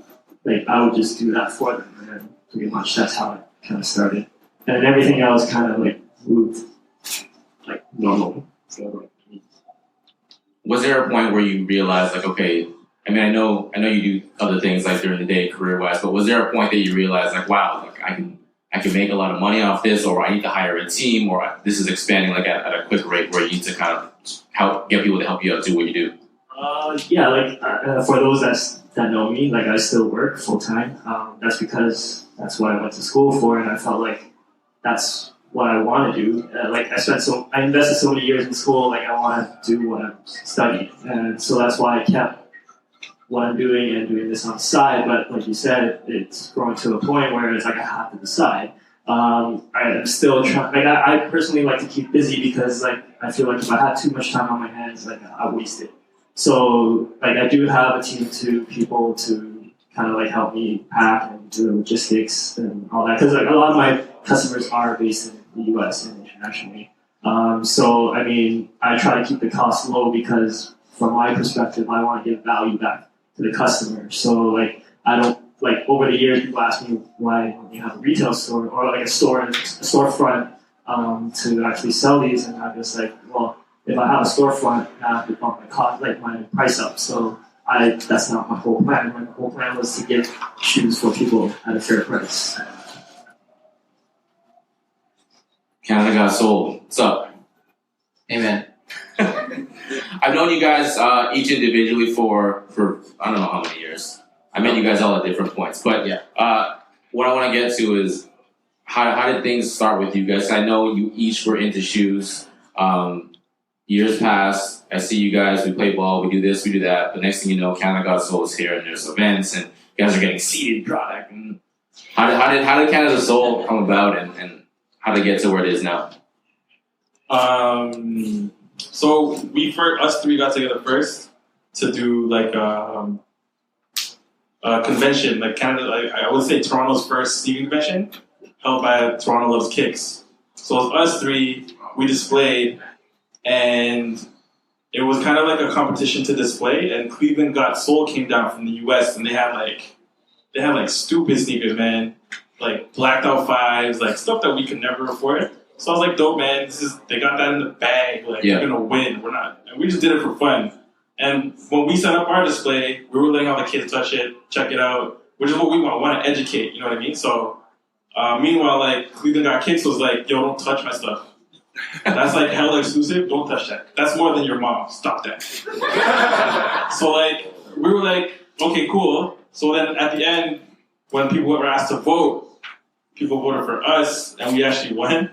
I would just do that for them, and then pretty much that's how it kind of started. And then everything else kind of moved normal. So,
was there a point where you realized okay, I mean, I know you do other things during the day career-wise, but was there a point that you realized wow, I can make a lot of money off this, or I need to hire a team, or this is expanding at a quick rate where you need to kind of get people to help you out do what you do?
For those that know me, I still work full time. That's because that's what I went to school for, and I felt like that's what I want to do. I invested so many years in school. I want to do what I'm studying, and so that's why I kept what I'm doing and doing this on the side. But like you said, it's growing to a point where it's I have to decide. I'm still trying. I personally like to keep busy because I feel like if I had too much time on my hands, I waste it. So I do have a team of people to kind of help me pack and do the logistics and all that, because a lot of my customers are based in the U.S. and internationally. So I mean, I try to keep the costs low because from my perspective, I want to give value back to the customer. So I don't over the years people ask me why when you have a retail store or a storefront to actually sell these, and I'm just well, if I have a storefront, I have to bump my cost, my price up. So that's not my whole plan. My whole plan was to get shoes for people at a fair price.
Canada got sold. What's up?
Amen.
I've known you guys each individually for I don't know how many years. I met you guys all at different points, but
yeah.
What I want to get to is how did things start with you guys? I know you each were into shoes. Years passed. I see you guys. We play ball. We do this. We do that. But next thing you know, Canada Got Soul is here, and there's events, and you guys are getting seeded product. And how did Canada Soul come about, and how did it get to where it is now?
So us three got together first to do a convention, Canada. I would say Toronto's first sneaker convention, held by Toronto Loves Kicks. So it was us three. We displayed,
and it was kind of like a competition to display. And Cleveland Got Soul came down from the U.S. and they had like stupid sneakers, man, like blacked out fives, like stuff that we could never afford. So I was like, dope, man. They got that in the bag. Like, we're gonna win. We're not. And we just did it for fun. And when we set up our display, we were letting all the kids touch it, check it out, which is what we want. We want to educate. You know what I mean? So, meanwhile, like Cleveland Got Kicks was like, yo, don't touch my stuff. That's like hella exclusive. Don't touch that. That's more than your mom. Stop that. So like, we were like, okay, cool. So then at the end, when people were asked to vote, people voted for us, and we actually won.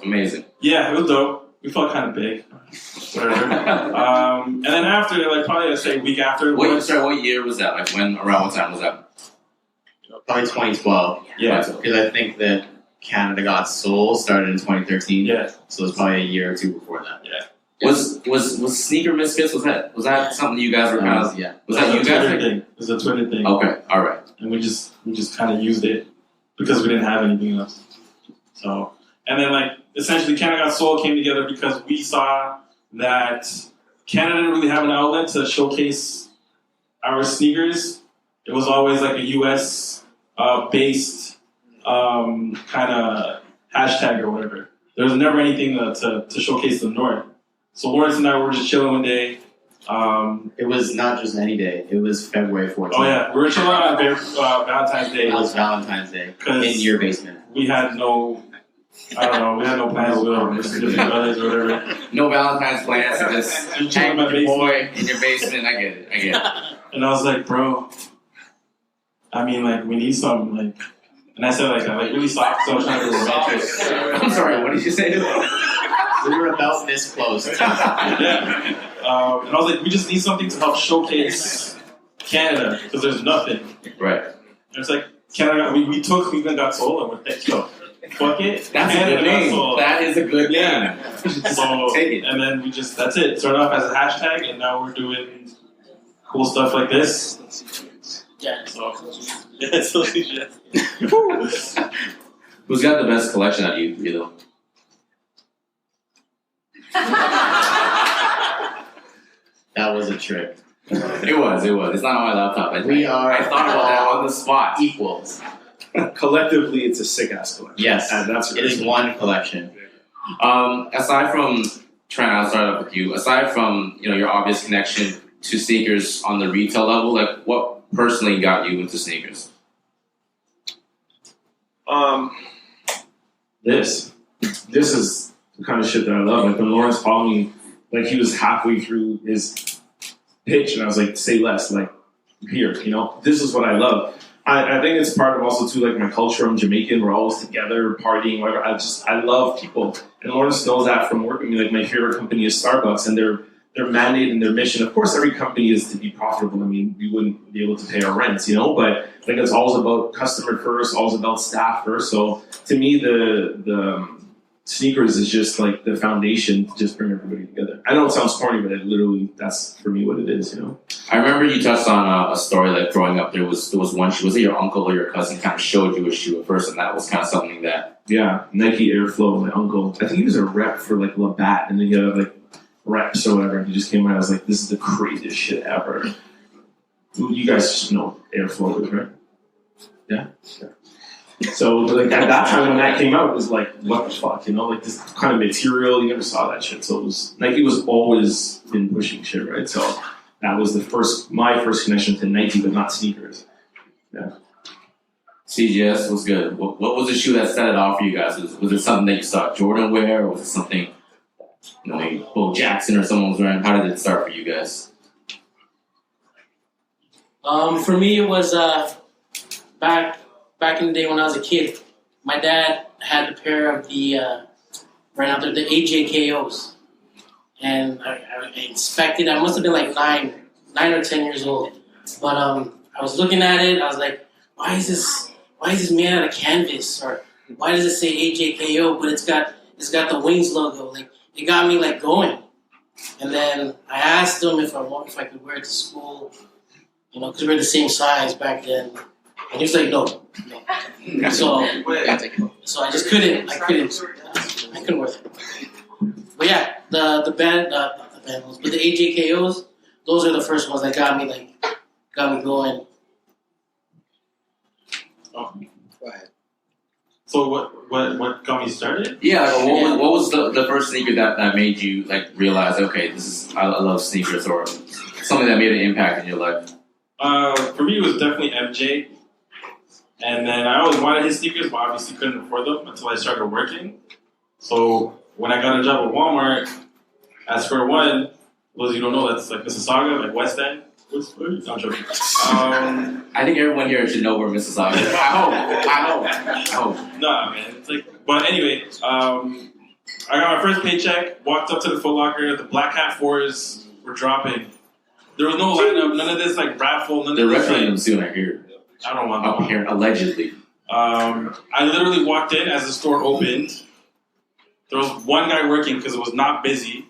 Amazing.
Yeah, it was dope. We felt kind of big. Whatever. And then after, like probably I'd say a week after.
What year was that? Like around what time was that?
Probably 2012.
Yeah.
Because I think that Canada Got Soul started in 2013.
Yeah.
So it was probably a year or two before that.
Yeah.
Was Sneaker Misfits, was that something you guys were kind of,
yeah.
Was that you guys?
Thing. It was a Twitter thing.
Okay, alright.
And we just kind of used it because we didn't have anything else. So, and then like essentially Canada Got Soul came together because we saw that Canada didn't really have an outlet to showcase our sneakers. It was always like a US based kind of hashtag or whatever. There was never anything to showcase the North. So Lawrence and I were just chilling one day.
It was not just any day. It was February 14th.
Oh yeah, we were chilling on Valentine's Day.
It was Valentine's Day in your basement.
We had no, I don't know, we had no plans with our significant others or whatever.
No Valentine's plans, just hang with your boy in your basement. I get it.
And I was like, bro, I mean, like, we need something, like, and I said, like really soft, so I was trying to be romantic.
I'm sorry, what did you say?
We were about this close.
Yeah. And I was like, we just need something to help showcase Canada, because there's nothing.
Right.
And it's like, Canada, we took Cleveland Got Soul, and we're like, yo, fuck it.
That's
Canada
a good name.
Soul.
That is a good name.
Yeah. So,
take it.
And then that's it. Started off as a hashtag, and now we're doing cool stuff like this.
Yeah.
So, yeah, so yeah.
Who's got the best collection out of you three, though?
That was a trick.
It was. It's not on my laptop. I thought about that on the spot.
Equals.
Collectively, it's a sick-ass collection.
Yes.
And that's
it is one collection.
Aside from, Trent, I'll start off with you. Aside from, your obvious connection to sneakers on the retail level, like, what personally got you into sneakers?
This is the kind of shit that I love. Like when Lawrence called me, like he was halfway through his pitch, and I was like, "Say less." Like here, this is what I love. I think it's part of also too like my culture. I'm Jamaican. We're always together, partying, whatever. I love people, and Lawrence knows that from working with me. Like my favorite company is Starbucks, and their mandate and their mission. Of course, every company is to be profitable. I mean, we wouldn't be able to pay our rents, but like it's always about customer first, always about staff first. So to me, the sneakers is just like the foundation to just bring everybody together. I know it sounds corny, but that's for me what it is,
I remember you touched on a story that growing up there was one shoe. Was it your uncle or your cousin kind of showed you a shoe at first, and that was kind of something that... Yeah, Nike Airflow, my uncle. I think he was a rep for like Labatt, and then he had like reps or whatever, and he just came out and I was like, this is the craziest shit ever. You guys just know Airflow, right? Yeah. So like at that time when that came out, it was like, what the fuck, like this kind of material, you never saw that shit. So Nike was always been pushing shit, right? So that was my first connection to Nike, but not sneakers. Yeah. CGS was good. What was the shoe that set it off for you guys? Was it something that you saw Jordan wear, or was it something like Bo Jackson or someone was wearing? How did it start for you guys?
For me, it was back in the day when I was a kid. My dad had a pair of the right out there, the AJKOs, and I inspected. I must have been like 9 or 10 years old, but I was looking at it. I was like, why is this made out of canvas, or why does it say AJKO but it's got the Wings logo? Like it got me like going. And then I asked him if I could wear it to school, because we were the same size back then. And he was like, no. So I just couldn't. I couldn't wear it. But yeah, the band, not the band ones, but the AJKOs, those are the first ones that got me going.
Oh, go ahead. So what got me started?
Yeah, like, what was the first sneaker that made you like realize, okay, I love sneakers, or something that made an impact in your life?
For me, it was definitely MJ. And then I always wanted his sneakers, but obviously couldn't afford them until I started working. So when I got a job at Walmart, at Square One, those you don't know, that's like Mississauga, like West End. I'm joking.
I think everyone here should know where Mississauga is. I hope.
Nah, man. It's like, but anyway, I got my first paycheck, walked up to the Foot Locker, the Black Hat 4s were dropping. There was no lineup, none of this like raffle, none
They're
of this.
They're them soon, I hear.
I don't want
up here, allegedly.
I literally walked in as the store opened. There was one guy working because it was not busy.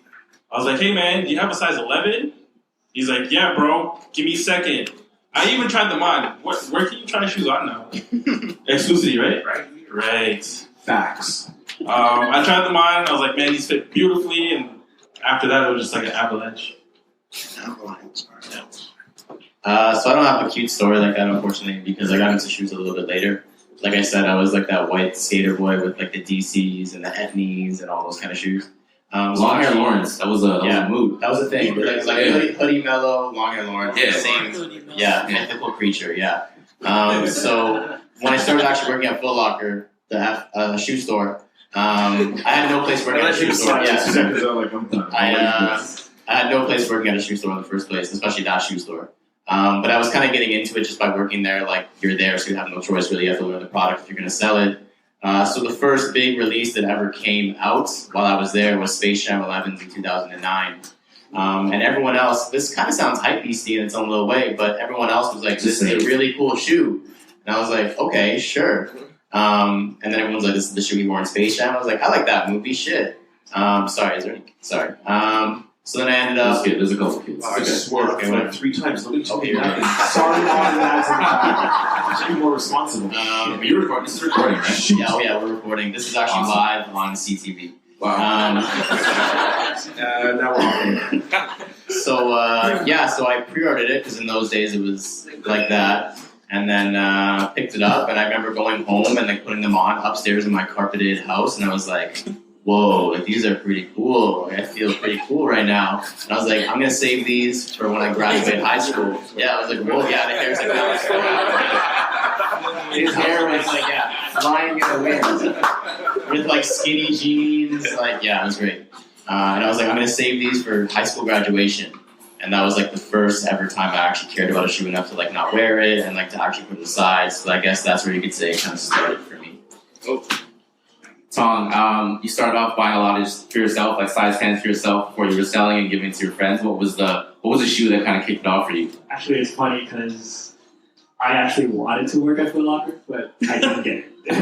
I was like, hey man, do you have a size 11? He's like, yeah, bro, give me a second. I even tried them on. Where can you try shoes on now? Exclucity, right? Right.
Facts.
I tried them on. I was like, man, these fit beautifully. And after that, it was just like an avalanche.
So I don't have a cute story like that, unfortunately, because I got into shoes a little bit later. Like I said, I was like that white skater boy with like the DCs and the Etnies and all those kind of shoes.
Long hair Lawrence, that was a mood.
That was a thing. It was like hoodie mellow, long hair Lawrence.
Yeah,
same. Yeah, mythical creature. Yeah. So when I started actually working at Foot Locker, the shoe store, I had no place working at a shoe store. I had no place working at a shoe store in the first place, especially that shoe store. But I was kind of getting into it just by working there. Like, you're there, so you have no choice, really. You have to learn the product if you're going to sell it. So the first big release that ever came out while I was there was Space Jam 11s in 2009. And everyone else, this kind of sounds hype-beasty in its own little way, but everyone else was like, this is a really cool shoe. And I was like, okay, sure. And then everyone's like, this is the shoe he wore in Space Jam. I was like, I like that movie, shit. Sorry. So then I ended up...
There's a couple kids.
I just swore like 3 times.
Okay,
sorry, Mom, should be more responsible.
You're recording. This is recording, right?
Yeah, we're recording. This is actually live on CTV.
Wow.
Now we're on.
So I pre-ordered it because in those days it was like that. And then picked it up, and I remember going home and like putting them on upstairs in my carpeted house, and I was like, whoa, like, these are pretty cool. Like, I feel pretty cool right now. And I was like, I'm going to save these for when I graduate high school. Yeah, I was like, whoa, yeah, the hair's like that. His hair was like, flying in the wind. With like skinny jeans. Like, yeah, it was great. And I was like, I'm going to save these for high school graduation. And that was like the first ever time I actually cared about a shoe enough to like not wear it and like to actually put it aside. So I guess that's where you could say it kind of started for me.
Tong, you started off buying a lot of just for yourself, like size 10s for yourself before you were selling and giving to your friends. What was the shoe that kind of kicked it off for you?
Actually, it's funny because I actually wanted to work at Foot Locker, but I didn't get it. But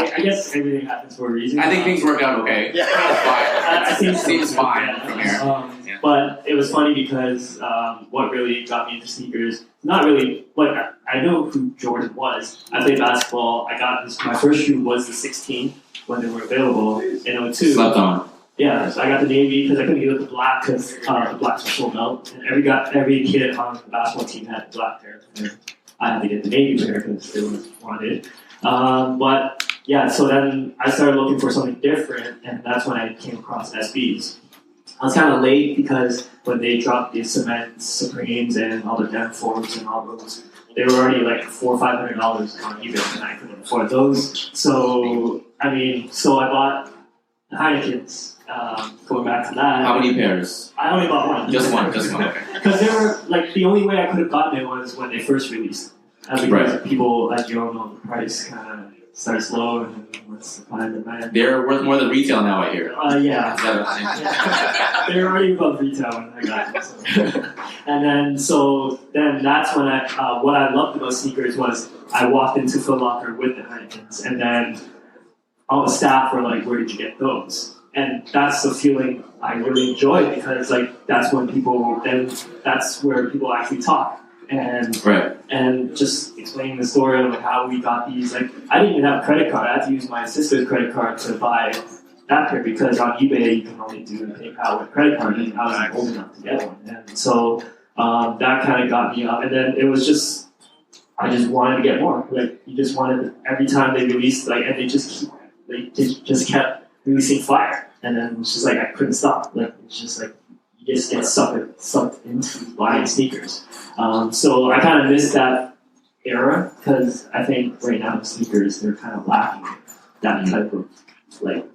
I guess everything happens for a reason.
I think things worked out okay.
Yeah, I think
it seems fine from here.
But it was funny because what really got me into sneakers, not really, like, I know who Jordan was. I played basketball. My first shoe was the 16 when they were available in 02.
Slept on.
Yeah, so I got the navy because I couldn't get the black because the blacks were sold out. And every kid on the basketball team had the black pair. And I had to get the navy pair because they were wanted. But yeah, so then I started looking for something different, and that's when I came across SBs. I was kind of late because when they dropped the Cement Supremes and all the Dem Forbes and all those, they were already like $400 or $500 on eBay, and I couldn't afford those. So I bought the Heinekens. Going back to that.
How many pairs?
I only bought one.
Just one. Okay.
Because they were like the only way I could have gotten it was when they first released. Because people, like, you don't know, the price kind of starts low and then what's the supply and demand.
They're worth more than retail now, I hear.
Yeah. They were already above retail when I got them. So. And then that's when what I loved about sneakers was I walked into Foot Locker with the Heinekens, and then all the staff were like, where did you get those? And that's the feeling I really enjoy because, like, that's where people actually talk. and just explaining the story of how we got these. Like, I didn't even have a credit card. I had to use my sister's credit card to buy that pair because on eBay you can only do PayPal with credit card, and I wasn't old enough to get one. And so that kind of got me up. And then it was just, I just wanted to get more. Like, you just wanted, every time they released, like, and they just kept releasing fire. And then it's just like, I couldn't stop. Like, it's just like, you just get sucked into buying sneakers. So I kind of missed that era because I think right now sneakers, they're kind of lacking that type of, like,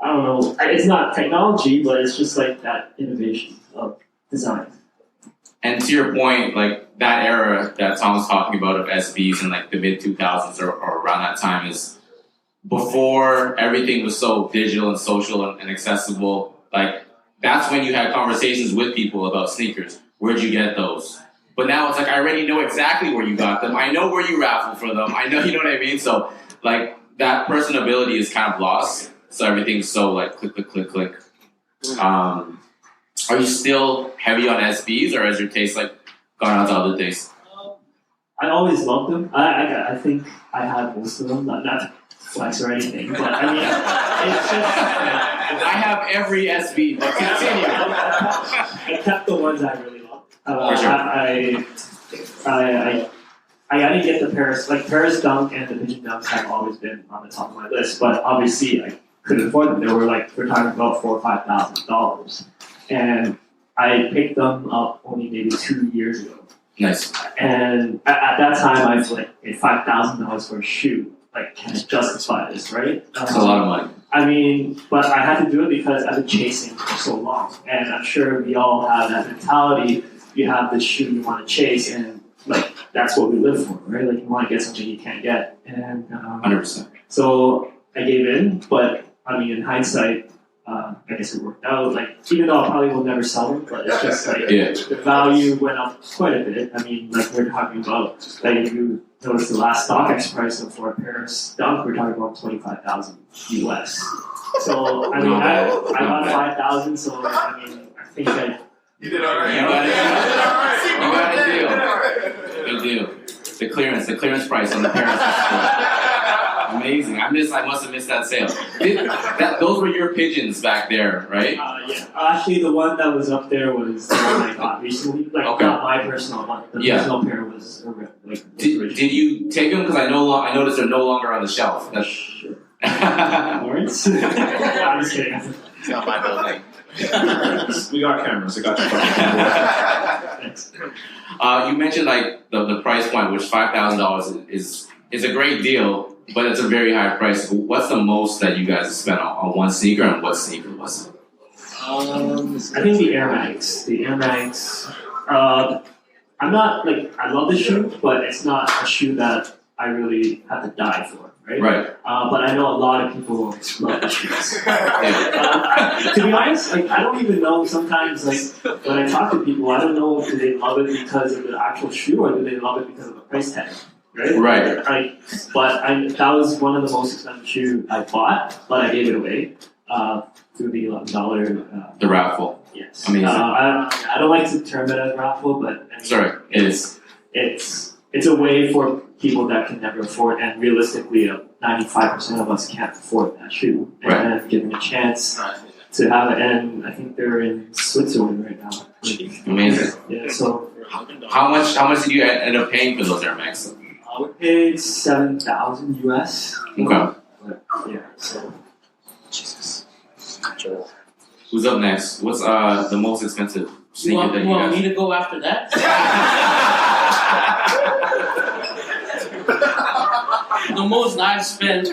I don't know, it's not technology, but it's just like that innovation of design.
And to your point, like that era that Tom was talking about of SBs in like the mid 2000s or around that time is before everything was so digital and social and accessible. Like that's when you had conversations with people about sneakers. Where'd you get those? But now it's like I already know exactly where you got them. I know where you raffled for them. I know, you know what I mean? So like that personability is kind of lost. So everything's so like click, click, click, click. Are you still heavy on SBs, or has your taste like gone on to other things?
I always loved them. I think I had most of them, not to flex or anything, but I mean, it's just.
I have every SB, but continue.
I kept the ones I really loved.
For sure.
I didn't get the Paris Dunk and the Pigeon Dunks have always been on the top of my list, but obviously I couldn't afford them. They were like, we're talking about $4,000 or $5,000. And I picked them up only maybe 2 years ago.
Nice.
And at that time, I was like, $5,000 for a shoe. Like, can I justify this, right?
That's a lot of money.
I mean, but I had to do it because I've been chasing for so long. And I'm sure we all have that mentality. You have this shoe you want to chase, and like, that's what we live for, right? Like, you want to get something you can't get. And
100%.
So I gave in, but I mean, in hindsight, I guess it worked out. Like, even though I probably will never sell them, but it's just like the value went up quite a bit. I mean, like we're talking about, like if you notice the last StockX price for a pair of Dunk, we're talking about $25,000 US. So I mean, I got 5,000. So I mean, I think that
you did all right.
You got a deal. Good deal. The clearance price on the parents. Amazing. I must have missed that sale. Those were your pigeons back there, right?
Yeah. Actually, the one that was up there was the one I got recently. Like, not my personal one. The personal pair was like.
Did you take them? Because I noticed they're no longer on the shelf. That's
sure. Lawrence? I'm just kidding.
It's not my building.
We got cameras. I got you.
Thanks.
You mentioned like the price point, which $5,000 is a great deal. But it's a very high price. What's the most that you guys spent on one sneaker, and what sneaker was it?
I think the Air Max. The Air Max. I'm not like, I love the shoe, but it's not a shoe that I really have to die for, right?
Right.
But I know a lot of people love the shoes. To be honest, like I don't even know sometimes. Like when I talk to people, I don't know, do they love it because of the actual shoe or do they love it because of the price tag? Right. That was one of the most expensive shoes I bought, but I gave it away through the $11.
The raffle.
Yes.
Amazing.
I don't like to term it as raffle, but I mean, it's a way for people that can never afford, and realistically, 95% of us can't afford that shoe, and give them a chance to have it. And I think they're in Switzerland right now.
Amazing.
Yeah. So.
How much did you end up paying for those Air Max?
We paid $7,000 US.
Okay.
But, yeah. So.
Jesus.
Who's up next? What's the most expensive sneaker that you
want
guys?
me to go after that? The most I've spent,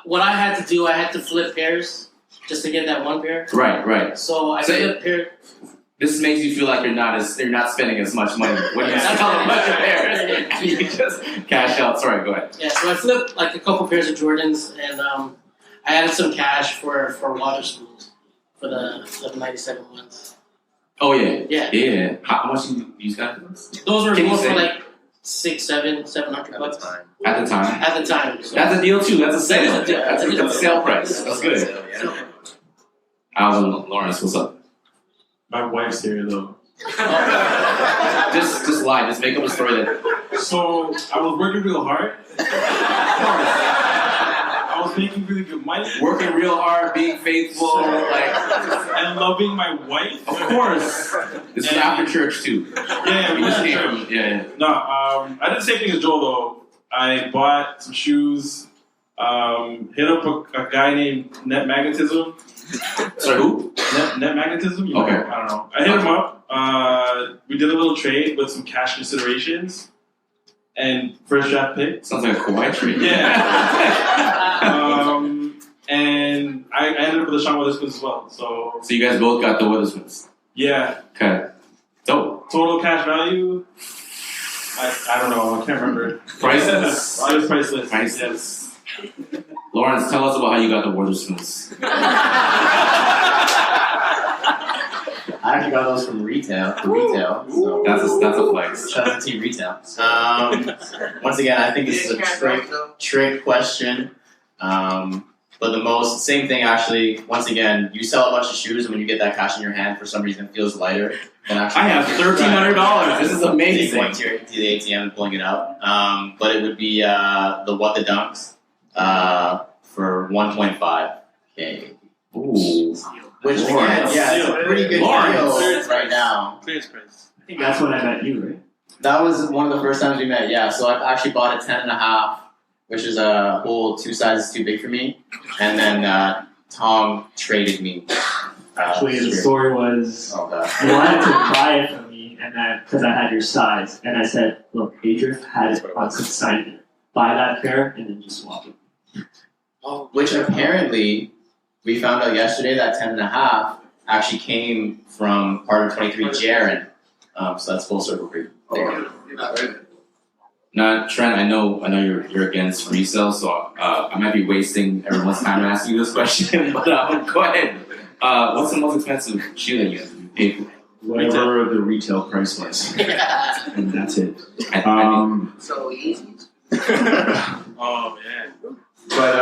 what I had to do, I had to flip pairs just to get that one pair.
Right.
So I flipped pair.
This makes you feel like you're not spending as much money when you sell a bunch of pairs. You just cash out. Sorry, go ahead.
Yeah, so I flipped like a couple pairs of Jordans, and I added some cash for water schools for the 97 ones.
Oh yeah.
Yeah.
How much did you got those?
Those were
Can
more
you
for
say?
like $700 bucks
At the time.
at the time. So.
That's a deal too. That's a sale.
That is a deal.
That's a sale price. That's good. Alvin, Lawrence, what's up?
My wife's here though.
Just lie. Just make up a story that.
So I was working real hard. I was making really good money.
Working real hard, being faithful,
and loving my wife.
Of course. This is after church too.
Yeah, we
just
went to
came
church.
from. Yeah.
No, I did the same thing as Joel though. I bought some shoes. Hit up a guy named Netmagnetism.
Sorry, who?
Netmagnetism? You
Okay.
know, I don't know. I hit him up. We did a little trade with some cash considerations and first draft pick.
Sounds like a Kawhi trade.
Yeah. And I ended up with the Sean Witherspoon as well. So
you guys both got the Witherspoons.
Yeah.
Okay. Dope.
Total cash value? I don't know. I can't remember.
Priceless.
It was priceless.
Priceless. Lawrence, tell us about how you got the Witherspoons.
I actually got those from retail. So
That's a flex.
shout out to Team Retail. Once again, I think this is a trick question. But the same thing actually, once again, you sell a bunch of shoes and when you get that cash in your hand, for some reason it feels lighter. Than actually
I have $1,300. This is amazing.
Going to the ATM and pulling it out. But it would be the What the Dunks for 1.5K.
Ooh.
Which again, yeah, it's a pretty good deal right now.
I think that's when I met you, right?
That was one of the first times we met, yeah. So I actually bought a 10.5, which is a whole 2 sizes too big for me. And then Tong traded me.
Actually, the story was
Oh, God.
you wanted to buy it from me, and then because I had your size, and I said, "Look, Adrian had it on consignment. Buy that pair, and then just swap it."
Which apparently, we found out yesterday that 10.5 actually came from partner 23, Jaren. So that's full circle for you.
Now, Trent, I know you're against resale, so I might be wasting everyone's time asking you this question, but go ahead. What's the most expensive shoe that you paid for?
Whatever the retail price was. And that's it.
So easy.
Oh, man. But,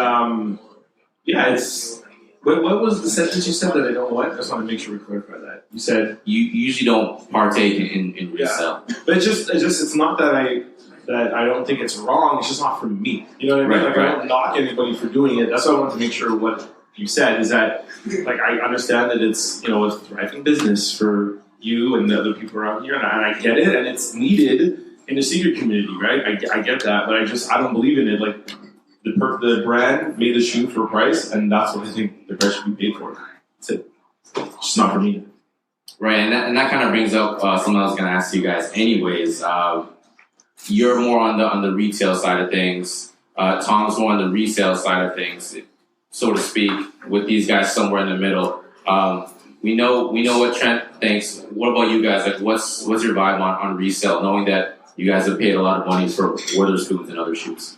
yeah, it's... What was the sentence you said that I don't what? I just want to make sure we clarify that. You said...
You usually don't partake in resale.
Yeah. But it's not that I don't think it's wrong, it's just not for me. You know what I mean?
Right,
I don't knock anybody for doing it. That's why I wanted to make sure what you said is that, I understand that it's, a thriving business for you and the other people around here, and I get it, and it's needed in the senior community, right? I get that, but I don't believe in it. The brand made the shoe for a price, and that's what I think the price should be paid for. That's it. It's just not for me.
Right, and that kind of brings up something I was going to ask you guys. Anyways, you're more on the retail side of things. Tom's more on the resale side of things, so to speak. With these guys somewhere in the middle. We know what Trent thinks. What about you guys? What's your vibe on resale? Knowing that you guys have paid a lot of money for Witherspoons and other shoes.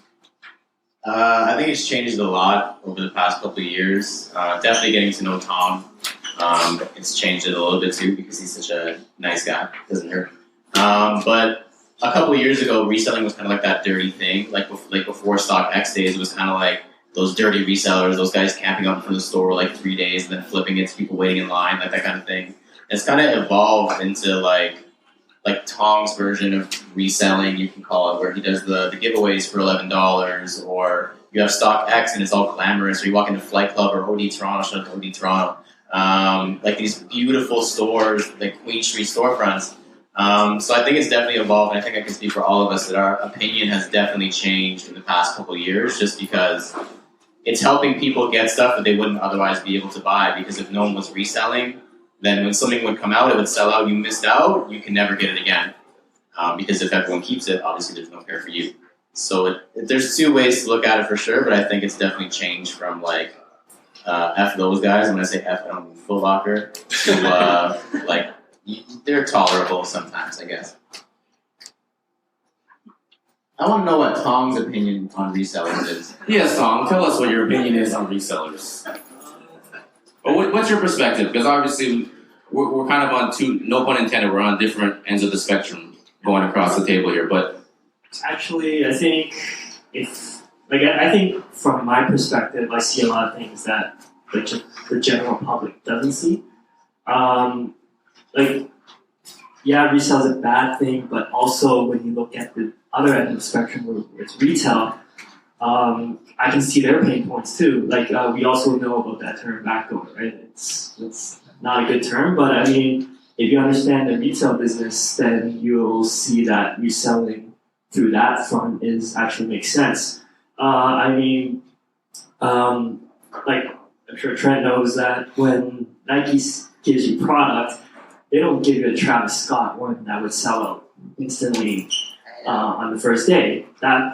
I think it's changed a lot over the past couple of years. Definitely getting to know Tom. It's changed it a little bit too because he's such a nice guy. Doesn't hurt. But a couple of years ago, reselling was kind of like that dirty thing. Like before StockX days, it was kind of like those dirty resellers, those guys camping out in front of the store like 3 days and then flipping it to people waiting in line, like that kind of thing. It's kind of evolved into like Tom's version of reselling, you can call it, where he does the giveaways for $11, or you have StockX and it's all glamorous, or you walk into Flight Club or OD Toronto, shout out to OD Toronto. Like these beautiful stores, like Queen Street storefronts. So I think it's definitely evolved, and I think I can speak for all of us that our opinion has definitely changed in the past couple of years, just because it's helping people get stuff that they wouldn't otherwise be able to buy, because if no one was reselling, then when something would come out, it would sell out, you missed out, you can never get it again. Because if everyone keeps it, obviously there's no fair for you. So there's 2 ways to look at it for sure, but I think it's definitely changed from F those guys, when I say F, I don't mean Foot Locker, to they're tolerable sometimes, I guess. I want to know what Tom's opinion on resellers is.
Yes, Tom, tell us what your opinion is on resellers. Or what's your perspective? Because obviously we're kind of on no pun intended, we're on different ends of the spectrum going across the table here. But
actually, I think I think from my perspective, I see a lot of things that the general public doesn't see. resale is a bad thing, but also when you look at the other end of the spectrum where it's retail, I can see their pain points too. Like we also know about that term backdoor, right? It's not a good term, but I mean, if you understand the retail business, then you'll see that reselling through that front actually makes sense. I mean, like I'm sure Trent knows that when Nike gives you product, they don't give you a Travis Scott one that would sell out instantly on the first day. That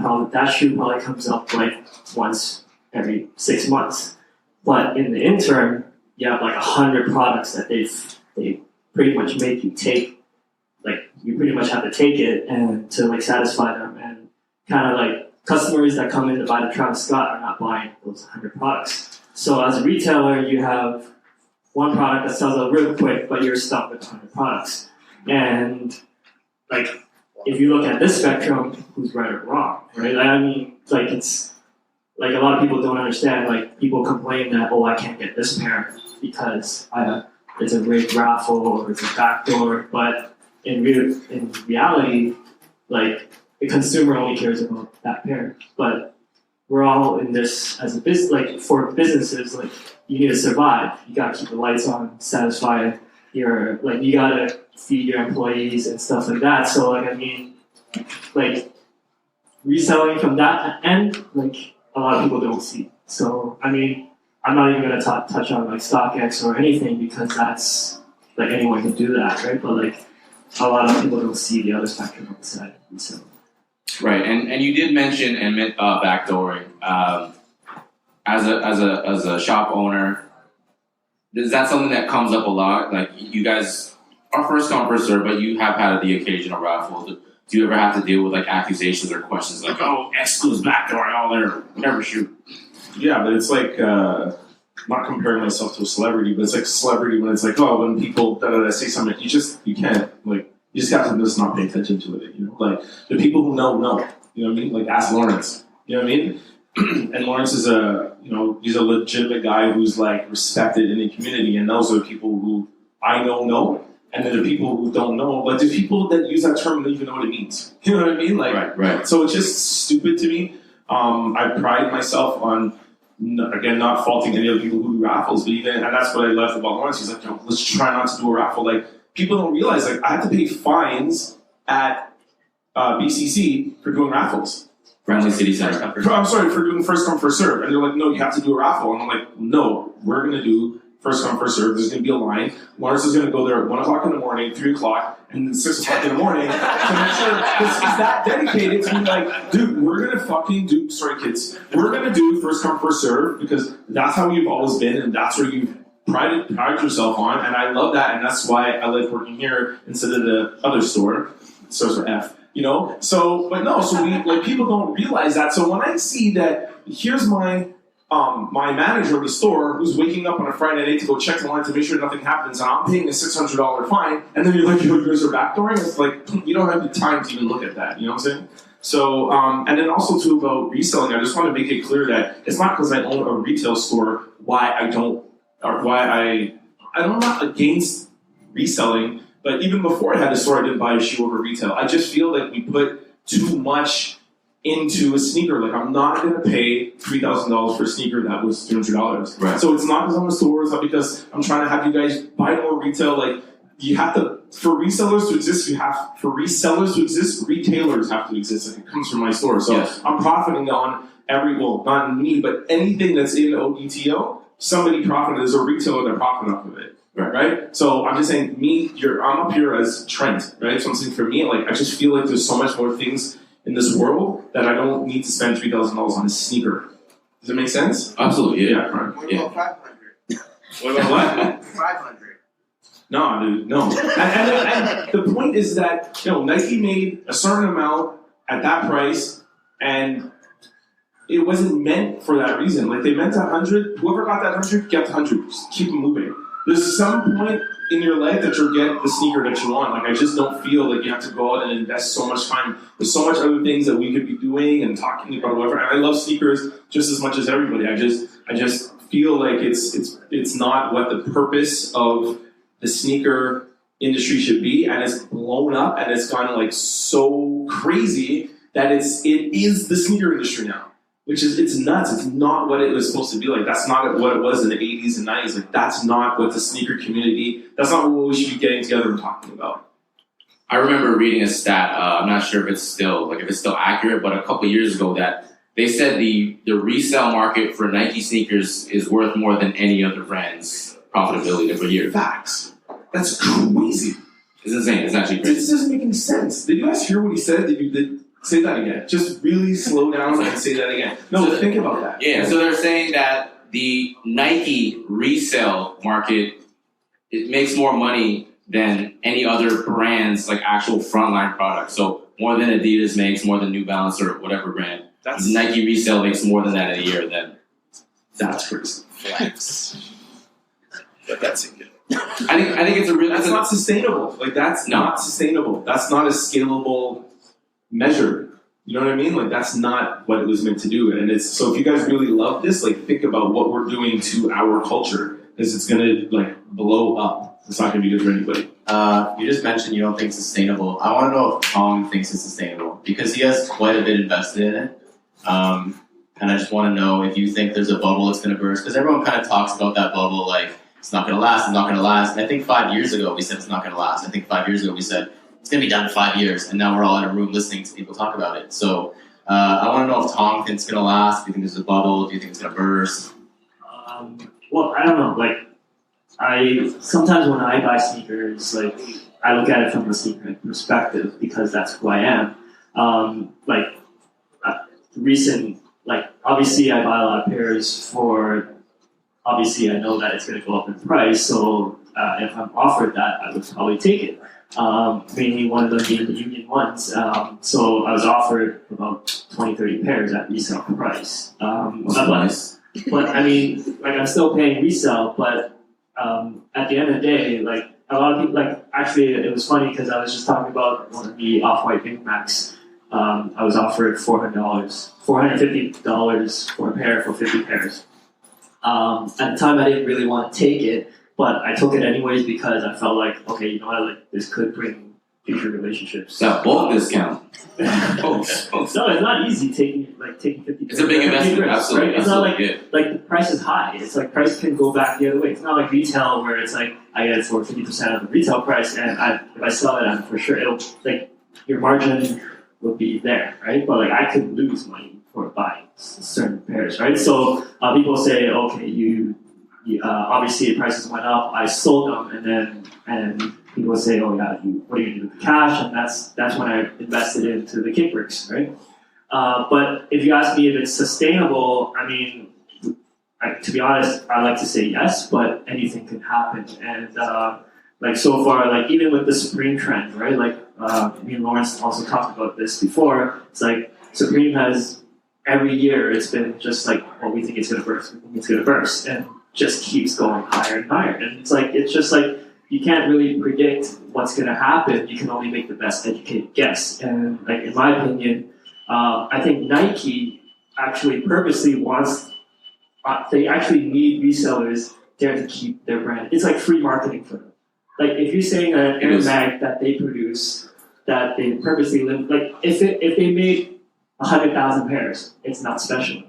shoe probably comes up like once every 6 months. But in the interim, you have like 100 products that they pretty much make you take. Like you pretty much have to take it and to like satisfy them, and kind of like customers that come in to buy the Travis Scott are not buying those 100 products. So as a retailer, you have one product that sells out real quick, but you're stuck with 100 products. And like, if you look at this spectrum, who's right or wrong, right? I mean, like it's like a lot of people don't understand. Like people complain that I can't get this pair because it's a rigged raffle or it's a backdoor. But in reality, like the consumer only cares about that pair. But we're all in this as a business. Like for businesses, like you need to survive. You gotta keep the lights on, satisfy your you gotta feed your employees and stuff like that. So like I mean, like reselling from that end, like a lot of people don't see. So I mean, I'm not even gonna touch on like StockX or anything because that's like anyone can do that, right? But like a lot of people don't see the other spectrum on the side. So.
Right, and you did mention backdooring. As a shop owner, is that something that comes up a lot? Like you guys are first come first serve, but you have had the occasional raffle. Do you ever have to deal with like accusations or questions like, "Oh, Exclu's backdooring all their whatever shoot"?
Yeah, but it's like not comparing myself to a celebrity, but it's like celebrity when it's like, when people say something, you can't like. You just have to just not pay attention to it, you know? Like, the people who know, you know what I mean? Like, ask Lawrence, you know what I mean? And Lawrence is he's a legitimate guy who's, like, respected in the community, and those are the people who I know, and then the people who don't know, but the people that use that term don't even know what it means. You know what I mean? Like,
right.
So it's just stupid to me. I pride myself on, again, not faulting any of the people who do raffles, but and that's what I loved about Lawrence. He's like, let's try not to do a raffle. Like, people don't realize, like, I have to pay fines at BCC for doing raffles.
Friendly City Center.
I'm sorry, for doing first come, first serve. And they're like, no, you have to do a raffle. And I'm like, no, we're going to do first come, first serve. There's going to be a line. Lawrence is going to go there at 1 o'clock in the morning, 3 o'clock, and then 6 o'clock in the morning to make sure, because he's that dedicated to be like, dude, we're going to fucking do, sorry kids, we're going to do first come, first serve, because that's how you've always been, and that's where you've pride yourself on, and I love that, and that's why I like working here instead of the other store. Stores for F, you know. So we people don't realize that. So when I see that, here's my manager of the store who's waking up on a Friday night to go check the line to make sure nothing happens, and I'm paying a $600 fine, and then you're like, you guys are backdooring. It's like you don't have the time to even look at that. You know what I'm saying? So and then also too about reselling, I just want to make it clear that it's not because I own a retail store I'm not against reselling, but even before I had a store, I didn't buy a shoe over retail. I just feel like we put too much into a sneaker. Like, I'm not going to pay $3,000 for a sneaker that was $300.
Right.
So it's not because I'm a store, it's not because I'm trying to have you guys buy more retail. Like, you have to, for resellers to exist, retailers have to exist. Like, it comes from my store. So yes. I'm profiting on not me, but anything that's in ODTO. Somebody profited, there's a retailer that profited off of it, right? So I'm just saying, I'm up here as Trent, right? So I'm saying for me, like, I just feel like there's so much more things in this world that I don't need to spend $3,000 on a sneaker. Does it make sense?
Absolutely,
yeah.
What about 500?
What about what?
500.
No, dude, no. And the point is that, Nike made a certain amount at that price, and it wasn't meant for that reason. Like, they meant 100. Whoever got that 100, get the 100. Just keep it moving. There's some point in your life that you'll get the sneaker that you want. Like, I just don't feel like you have to go out and invest so much time. There's so much other things that we could be doing and talking about, whatever. And I love sneakers just as much as everybody. I just feel like it's not what the purpose of the sneaker industry should be, and it's blown up and it's gone like so crazy that it is the sneaker industry now. Which is, it's nuts. It's not what it was supposed to be like. That's not what it was in the 80s and 90s. Like, that's not what the sneaker community, that's not what we should be getting together and talking about.
I remember reading a stat, I'm not sure if it's still accurate, but a couple years ago that they said the resale market for Nike sneakers is worth more than any other brand's profitability every year.
Facts. That's crazy.
It's insane. It's actually crazy.
This doesn't make any sense. Did you guys hear what he said? Say that again. Just really slow down and say that again. No, so think about that.
Yeah, so they're saying that the Nike resale market, it makes more money than any other brand's like actual frontline product. So more than Adidas makes, more than New Balance or whatever brand. Nike resale makes more than that in a year then.
That's crazy.
Flex.
But that's it.
I think it's a really...
That's not sustainable. Like, that's not sustainable. That's not a scalable measure. You know what I mean? Like, that's not what it was meant to do. And it's, so if you guys really love this, like, think about what we're doing to our culture, because it's gonna like blow up. It's not gonna be good for anybody.
You just mentioned you don't think it's sustainable. I want to know if Tong thinks it's sustainable, because he has quite a bit invested in it. And I just want to know if you think there's a bubble that's going to burst, because everyone kind of talks about that bubble like it's not going to last, it's not going to last. And I think 5 years ago we said it's not going to last. I think 5 years ago we said it's going to be done in 5 years, and now we're all in a room listening to people talk about it. So I want to know if Tong thinks it's going to last. Do you think there's a bubble? Do you think it's going to burst?
Well, I don't know. Like, sometimes when I buy sneakers, like, I look at it from a sneaker perspective because that's who I am. Obviously I buy a lot of pairs for, obviously I know that it's going to go up in price, so if I'm offered that, I would probably take it. Mainly one of them being the union ones. So I was offered about 20, 30 pairs at resale price. But I mean, like, I'm still paying resale, but at the end of the day, like, a lot of people, like, actually it was funny because I was just talking about one of the Off-White Big Macs. I was offered $450 for a pair for 50 pairs. At the time, I didn't really want to take it, but I took it anyways because I felt like, okay, you know what, like, this could bring future relationships.
That bulk discount.
No, it's not easy taking 50.
It's a big investment, absolutely.
Right? It's not like the price is high. It's like price can go back the other way. It's not like retail where it's like I get it for 50% of the retail price, and if I sell it, I'm for sure it'll, like, your margin would be there, right? But like, I could lose money for buying certain pairs, right? So people say, okay, you obviously the prices went up. I sold them, and people say, oh yeah, what are you going to do with the cash? And that's when I invested into the kick bricks, right? But if you ask me if it's sustainable, I mean, to be honest, I like to say yes, but anything can happen. And like, so far, like, even with the Supreme trend, right? Like, me and Lawrence also talked about this before. It's like Supreme has, every year it's been just like, well, we think it's going to burst, and just keeps going higher and higher. And it's just like, you can't really predict what's going to happen. You can only make the best educated guess. And like, in my opinion, I think Nike actually purposely wants, they actually need resellers there to keep their brand. It's like free marketing for them. Like, if you're saying an Air Mag that they produce, that they purposely live, like, if they made 100,000 pairs, it's not special.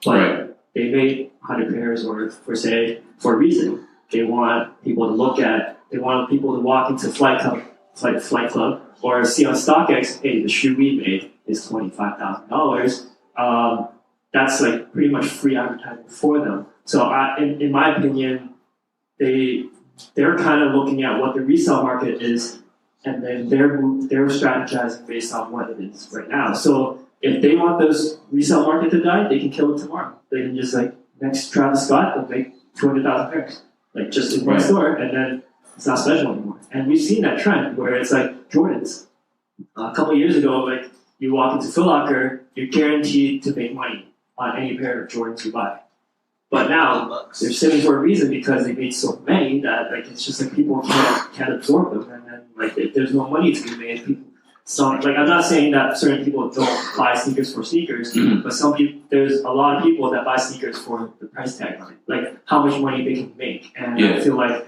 But they made 100 pairs, or for a reason. They want people to look at, they want people to walk into Flight Club, or see on StockX, hey, the shoe we made is $25,000. That's like pretty much free advertising for them. So in my opinion, they're kind of looking at what the resale market is, and then they're strategizing based on what it is right now. So if they want this resale market to die, they can kill it tomorrow. They can just, like, next Travis Scott, they'll make 200,000 pairs, like, just in one store, and then it's not special anymore. And we've seen that trend where it's like Jordans. A couple of years ago, like, you walk into Foot Locker, you're guaranteed to make money on any pair of Jordans you buy. But now they're sitting for a reason because they made so many that, like, it's just like people can't absorb them, and then, like, if there's no money to be made, people. So, like, I'm not saying that certain people don't buy sneakers for sneakers, but some people, there's a lot of people that buy sneakers for the price tag on it, like how much money they can make. And I feel like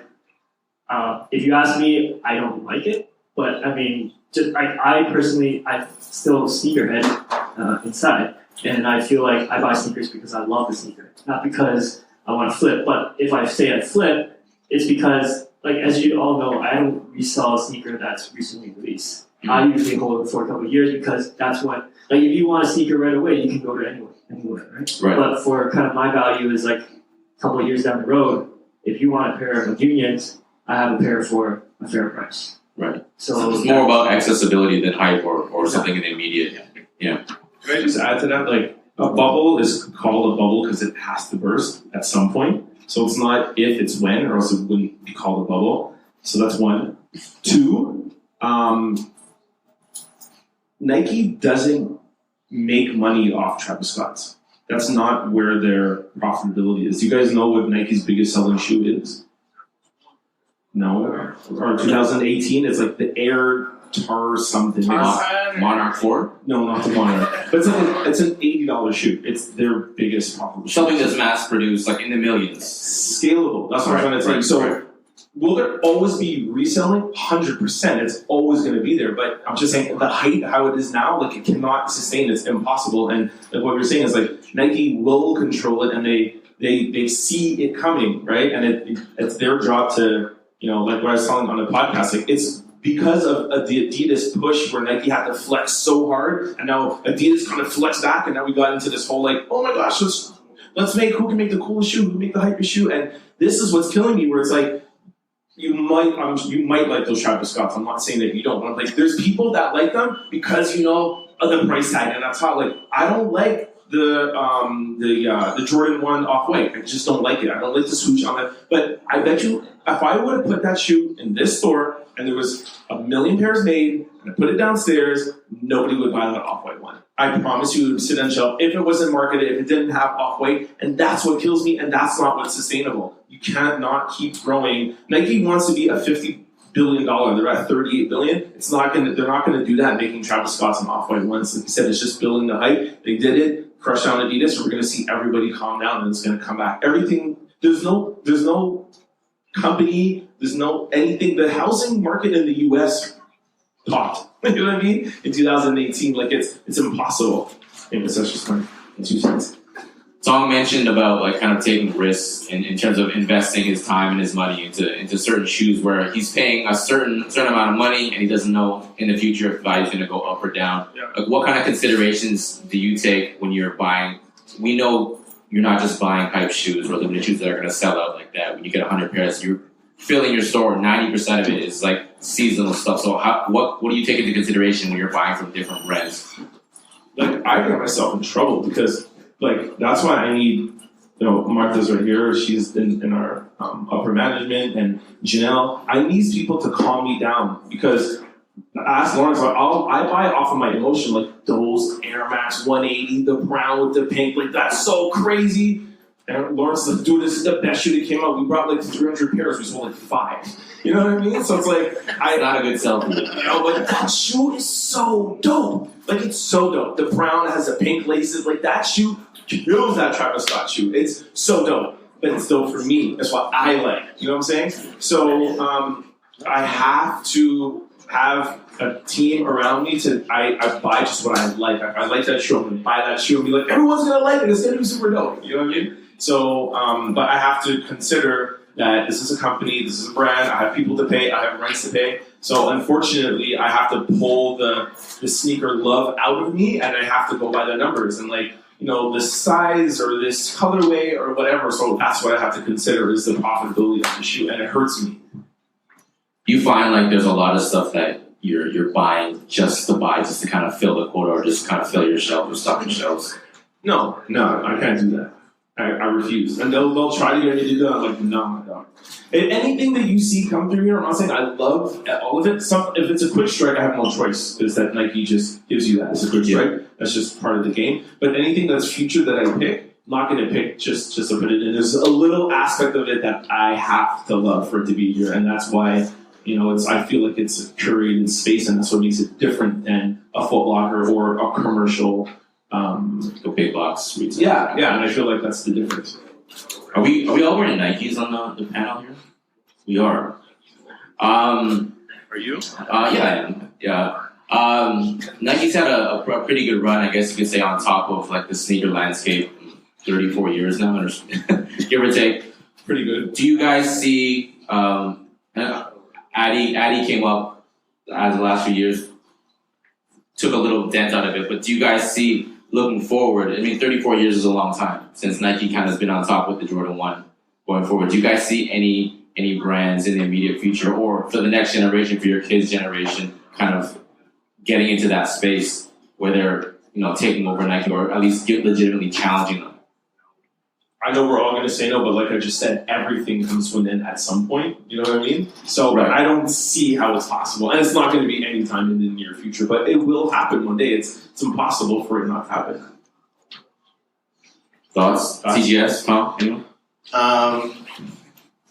If you ask me, I don't like it. But I mean, just I personally, I'm still sneakerhead inside, and I feel like I buy sneakers because I love the sneaker, not because I want to flip. But if I say I flip, it's because, like, as you all know, I don't resell a sneaker that's recently released. I usually hold it for a couple of years because that's what, like, if you want a sneaker right away, you can go to anywhere, right? But for kind of my value is like a couple of years down the road, if you want a pair of Unions, I have a pair for a fair price.
Right.
So
it's more about accessibility than hype or something in the immediate. Yeah.
Can I just add to that? Like, a bubble is called a bubble because it has to burst at some point. So it's not if, it's when, or else it wouldn't be called a bubble. So that's one. Two, Nike doesn't make money off Travis Scott's. That's not where their profitability is. Do you guys know what Nike's biggest selling shoe is? No. Or 2018, it's like the Air Tar something.
Monarch 4?
No, not the Monarch. But it's an $80 shoe. It's their biggest profitable shoe.
Something that's mass produced, like in the millions.
Scalable. That's what I'm trying to tell you. So, will there always be reselling? 100%. It's always going to be there. But I'm just saying, the height, how it is now, like, it cannot sustain. It's impossible. And like what you're saying is, like, Nike will control it, and they see it coming, right? And it's their job to, you know, like what I was telling on the podcast, like, it's because of the Adidas push where Nike had to flex so hard, and now Adidas kind of flexed back, and now we got into this whole, like, oh my gosh, let's make, who can make the coolest shoe, who can make the hypest shoe, and this is what's killing me, where it's like, you might like those Travis Scotts. I'm not saying that you don't. But, like, there's people that like them because, you know, of the price tag, and that's how, like, I don't like the Jordan 1 Off-White. I just don't like it. I don't like the swoosh on it. But I bet you, if I would have put that shoe in this store and there was 1 million pairs made and I put it downstairs, nobody would buy that Off-White one. I promise you it would sit on shelf if it wasn't marketed, if it didn't have Off-White, and that's what kills me, and that's not what's sustainable. You can't not keep growing. Nike wants to be a $50 billion. They're at $38 billion. They're not gonna do that making Travis Scott's and Off-White ones. Like you said, it's just building the hype. They did it, crushed down Adidas, we're gonna see everybody calm down and it's gonna come back. Everything, there's no company, there's no anything. The housing market in the US popped. You know what I mean? In 2018, like it's impossible. And that's just my 2 cents.
Tong mentioned about, like, kind of taking risks in terms of investing his time and his money into certain shoes where he's paying a certain amount of money and he doesn't know in the future if the value's going to go up or down.
Yeah.
Like, what kind of considerations do you take when you're buying? We know you're not just buying hype shoes or limited shoes that are going to sell out like that. When you get 100 pairs, you're filling your store. 90% of it is like seasonal stuff. So what do you take into consideration when you're buying from different brands?
Like, I get myself in trouble because, like, that's why I need, you know, Martha's right here. She's in our upper management, and Janelle. I need people to calm me down because ask Lawrence. I buy off of my emotion, like those Air Max 180, the brown with the pink, like that's so crazy. And Lawrence is like, dude, this is the best shoe that came out. We brought like 300 pairs. We sold like 5. You know what I mean? So it's like,
It's not a good sell for you.
You know, like, that shoe is so dope. Like, it's so dope. The brown has the pink laces. Like, that shoe kills that Travis Scott shoe. It's so dope. But it's dope for me. That's what I like. You know what I'm saying? So, I have to have a team around me I buy just what I like. I like that shoe. I'm going to buy that shoe and be like, everyone's going to like it. It's going to be super dope. You know what I mean? So, but I have to consider that this is a company, this is a brand, I have people to pay, I have rents to pay. So unfortunately, I have to pull the sneaker love out of me, and I have to go by the numbers and, like, you know, the size or this colorway or whatever. So that's what I have to consider is the profitability of the shoe, and it hurts me.
You find like there's a lot of stuff that you're buying just to kind of fill the quota or just kind of fill your shelf or stock your shelves.
No, I can't do that. I refuse. And they'll try to get me to do that. I'm like, no, my dog. And anything that you see come through here, I'm not saying I love all of it. If it's a quick strike, I have no choice because that Nike just gives you that. It's a quick strike. That's just part of the game. But anything that's future that I pick, I'm not going to pick just to put it in. There's a little aspect of it that I have to love for it to be here. And that's why, you know, I feel like it's a curated space, and that's what makes it different than a Foot Locker or a commercial
a big box retail.
Yeah, and I feel like that's the difference.
Are we all wearing Nikes on the panel here? We are.
Are you?
Yeah, I am. Yeah. Nike's had a pretty good run, I guess you could say, on top of like the sneaker landscape. 34 years now, give or take.
Pretty good.
Do you guys see Addy came up as the last few years, took a little dent out of it, but do you guys see looking forward? I mean, 34 years is a long time since Nike kind of has been on top with the Jordan 1 going forward. Do you guys see any brands in the immediate future or for the next generation, for your kids' generation, kind of getting into that space where they're, taking over Nike or at least legitimately challenging them?
I know we're all going to say no, but like I just said, everything comes to an end at some point. You know what I mean? So
right.
I don't see how it's possible. And it's not going to be any time in the near future, but it will happen one day. It's impossible for it not to happen.
Thoughts? TGS? Anyone?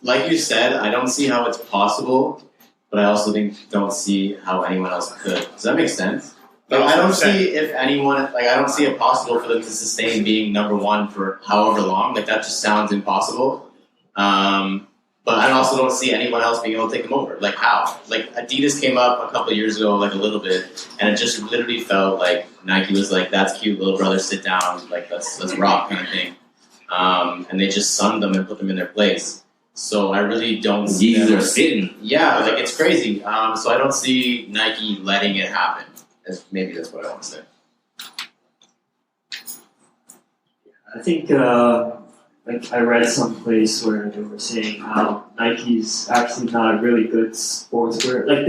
Like you said, I don't see how it's possible, but I also don't see how anyone else could. Does that make sense? Like, I don't see if anyone, I don't see it possible for them to sustain being number one for however long. Like, that just sounds impossible. But I also don't see anyone else being able to take them over. Like, how? Like, Adidas came up a couple of years ago, like, a little bit, and it just literally felt like Nike was like, that's cute, little brother, sit down, like, let's rock kind of thing. And they just sunned them and put them in their place. So I really don't see
them. Yeezys are sitting.
Yeah, like, it's crazy. So I don't see Nike letting it happen. Maybe that's what I want to say.
I think, I read someplace where they were saying how Nike's actually not a really good sportswear. Like,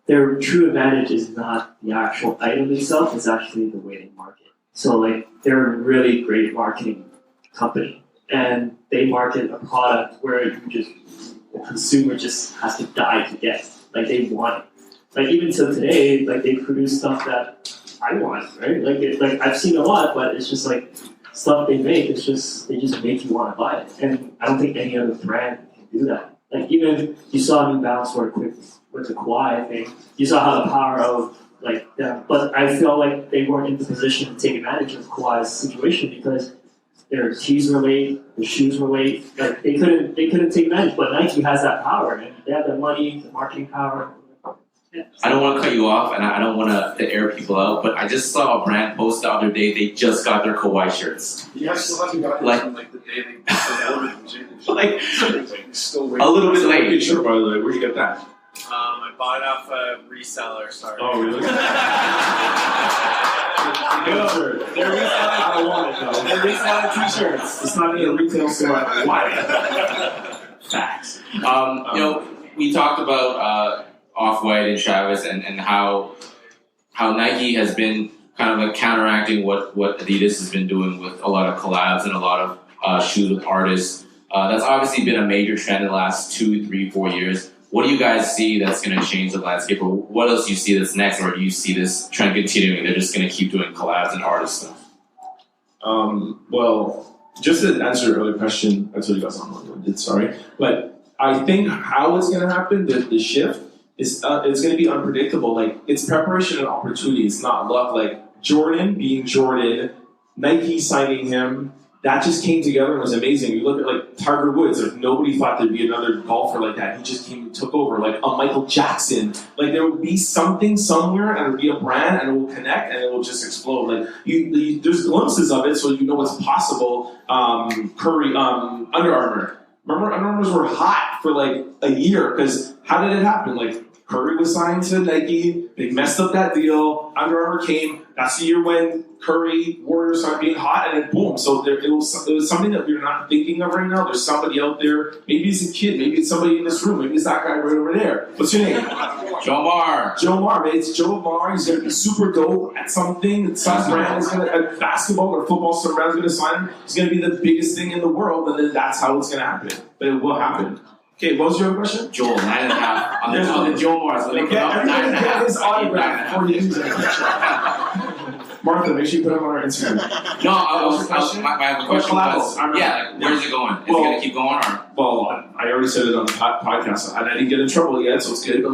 their true advantage is not the actual item itself; it's actually the way they market. So, like, they're a really great marketing company, and they market a product where the consumer just has to die to get. Like, they want it. Like, even till today, like, they produce stuff that I want, right? Like I've seen a lot, but it's just like stuff they make. It's just they just make you want to buy it, and I don't think any other brand can do that. Like, even you saw New Balance work with the Kawhi thing. You saw how the power of but I feel like they weren't in the position to take advantage of Kawhi's situation because their tees were late, their shoes were late. Like, they couldn't take advantage. But Nike has that power, and they have the money, the marketing power.
I don't want to cut you off, and I don't want to air people out, but I just saw a brand post the other day. They just got their Kawhi shirts.
Yeah, I still haven't got it from the day they ordered them.
Still waiting. A little bit late.
Good shirt, by the way. Where'd you get that?
I bought it off a reseller. Sorry.
Oh, really?
They're reselling. I want it though. They're reselling t-shirts. It's not in a retail store. Why?
Facts. We talked about Off-White and Travis and how Nike has been kind of like counteracting what Adidas has been doing with a lot of collabs and a lot of shoes with artists. That's obviously been a major trend in the last 2, 3, 4 years. What do you guys see that's going to change the landscape, or what else do you see that's next, or do you see this trend continuing? They're just going to keep doing collabs and artist stuff.
Well, just to answer your earlier question, I told you guys I'm long-winded, sorry, but I think how it's going to happen, the shift, it's going to be unpredictable. Like, it's preparation and opportunity. It's not luck. Like, Jordan being Jordan, Nike signing him, that just came together and was amazing. You look at, like, Tiger Woods. Like, nobody thought there'd be another golfer like that. He just came and took over. Like, a Michael Jackson. Like, there would be something somewhere, and it would be a brand, and it will connect, and it will just explode. Like, there's glimpses of it, so you know it's possible. Curry, Under Armour. Remember, Under Armours were hot for, like, a year, because how did it happen? Like, Curry was signed to Nike. They messed up that deal. Under Armour came. That's the year when Curry, Warriors started being hot, and then boom. So it was something that we're not thinking of right now. There's somebody out there. Maybe it's a kid. Maybe it's somebody in this room. Maybe it's that guy right over there. What's your name?
Joe Mar.
Joe Mar, man. It's Joe Mar. He's going to be super dope at something. Some brand is going to, at basketball or football, some brand is going to sign him. It's going to be the biggest thing in the world, and then that's how it's going to happen. But it will happen. Okay, what was your question?
Joel, 9.5. On the Joe Mars.
Everybody get his autograph before he uses it. Martha, make sure you put him on our Instagram.
No, my question was, where's it going? Is it going to keep going?
Well, I already said it on the podcast, and I didn't get in trouble yet, so it's good. But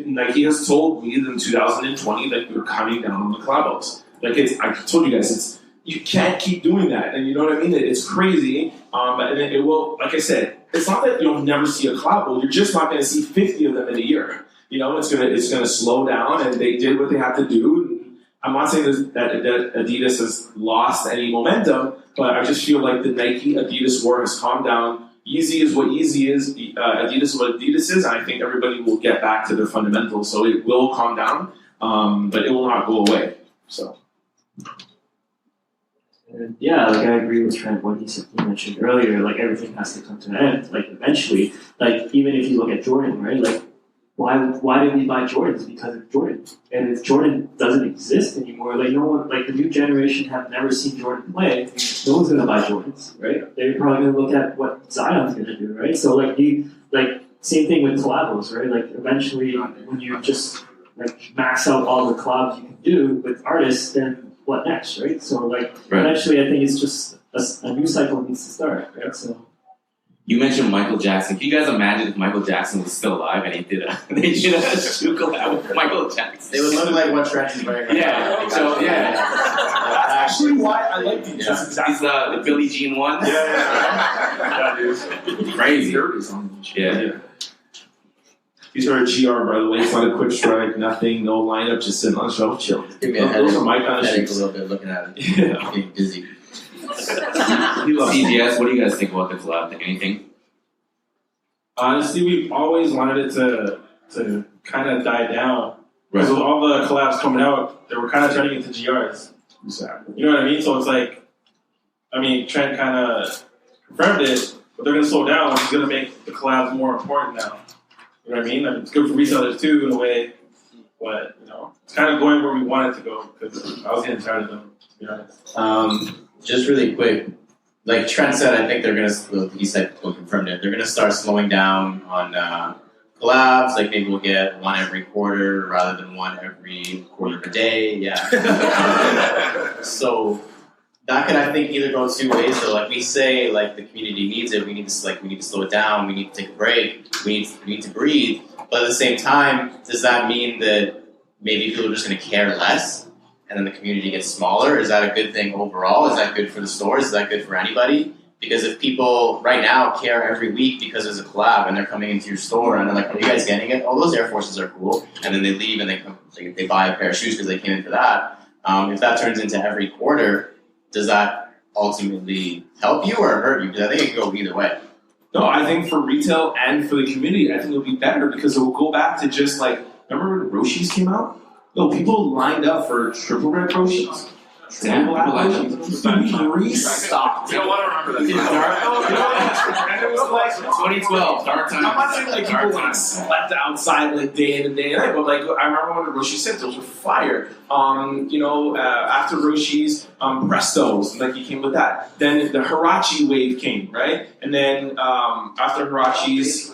Nike has told me in 2020 that we're coming down on the collabs. I told you guys, you can't keep doing that, and you know what I mean. It's crazy, and it will. Like I said, it's not that you'll never see a collabo. You're just not going to see 50 of them in a year. It's gonna slow down, and they did what they had to do. I'm not saying that Adidas has lost any momentum, but I just feel like the Nike Adidas war has calmed down. Yeezy is what Yeezy is. Adidas is what Adidas is, and I think everybody will get back to their fundamentals. So it will calm down, but it will not go away. So.
And yeah, like I agree with Trent what he mentioned earlier. Like everything has to come to an end. Like eventually, like even if you look at Jordan, right? Like why did we buy Jordans? Because of Jordan. And if Jordan doesn't exist anymore, like no one, like the new generation have never seen Jordan play. No one's gonna buy Jordans, right? They're probably gonna look at what Zion's gonna do, right? So like same thing with collabos, right? Like eventually, when you just like max out all the collabs you can do with artists, then what next, right? So eventually, I think it's just a new cycle needs to start, right? So.
You mentioned Michael Jackson. Can you guys imagine if Michael Jackson was still alive and they did a shoe collab with Michael Jackson?
They would look like what Trent is wearing.
Yeah. So
that's actually why I like these.
Yeah. He's the Billie Jean one.
Yeah.
Crazy.
Yeah. These are a GR, by the way. It's not a quick strike, nothing, no lineup, just sitting on the shelf, chill. Those are my kind of shoes.
A little bit looking at it.
Yeah.
Getting dizzy.
CGS, what do you guys think about the collab? Think anything?
Honestly, we've always wanted it to kind of die down. Because with all the collabs coming out, they were kind of turning into GRs.
Exactly.
You know what I mean? So it's like, Trent kind of confirmed it, but they're going to slow down, which is going to make the collabs more important now. You know what I mean? It's good for resellers too, in a way. But, it's kind of going where we want it to go, because I was getting tired of them, to be honest.
Just really quick, like Trent said, I think they're going to, he said, confirmed it, they're going to start slowing down on collabs, like maybe we'll get one every quarter rather than one every quarter per day, yeah. So that could, I think, either go two ways. So like we say, like the community needs it, we need to slow it down, we need to take a break, we need to breathe, but at the same time, does that mean that maybe people are just going to care less? And then the community gets smaller? Is that a good thing overall? Is that good for the stores? Is that good for anybody? Because if people right now care every week because there's a collab and they're coming into your store and they're like, are you guys getting it? Oh, those Air Forces are cool. And then they leave and they buy a pair of shoes because they came in for that. If that turns into every quarter, does that ultimately help you or hurt you? Because I think it could go either way.
No, I think for retail and for the community, I think it'll be better because it will go back to just like, remember when Roshi's came out? No, people lined up for triple red Roshis.
Damn, people
restocked.
You don't want to remember that.
And it was like
2012, dark time.
I'm not saying like people like slept outside like day in and day night, but like I remember when the Roshi Sentos were fire. After Roshi's Prestos, like he came with that. Then the Hirachi wave came, right? And then after Hirachi's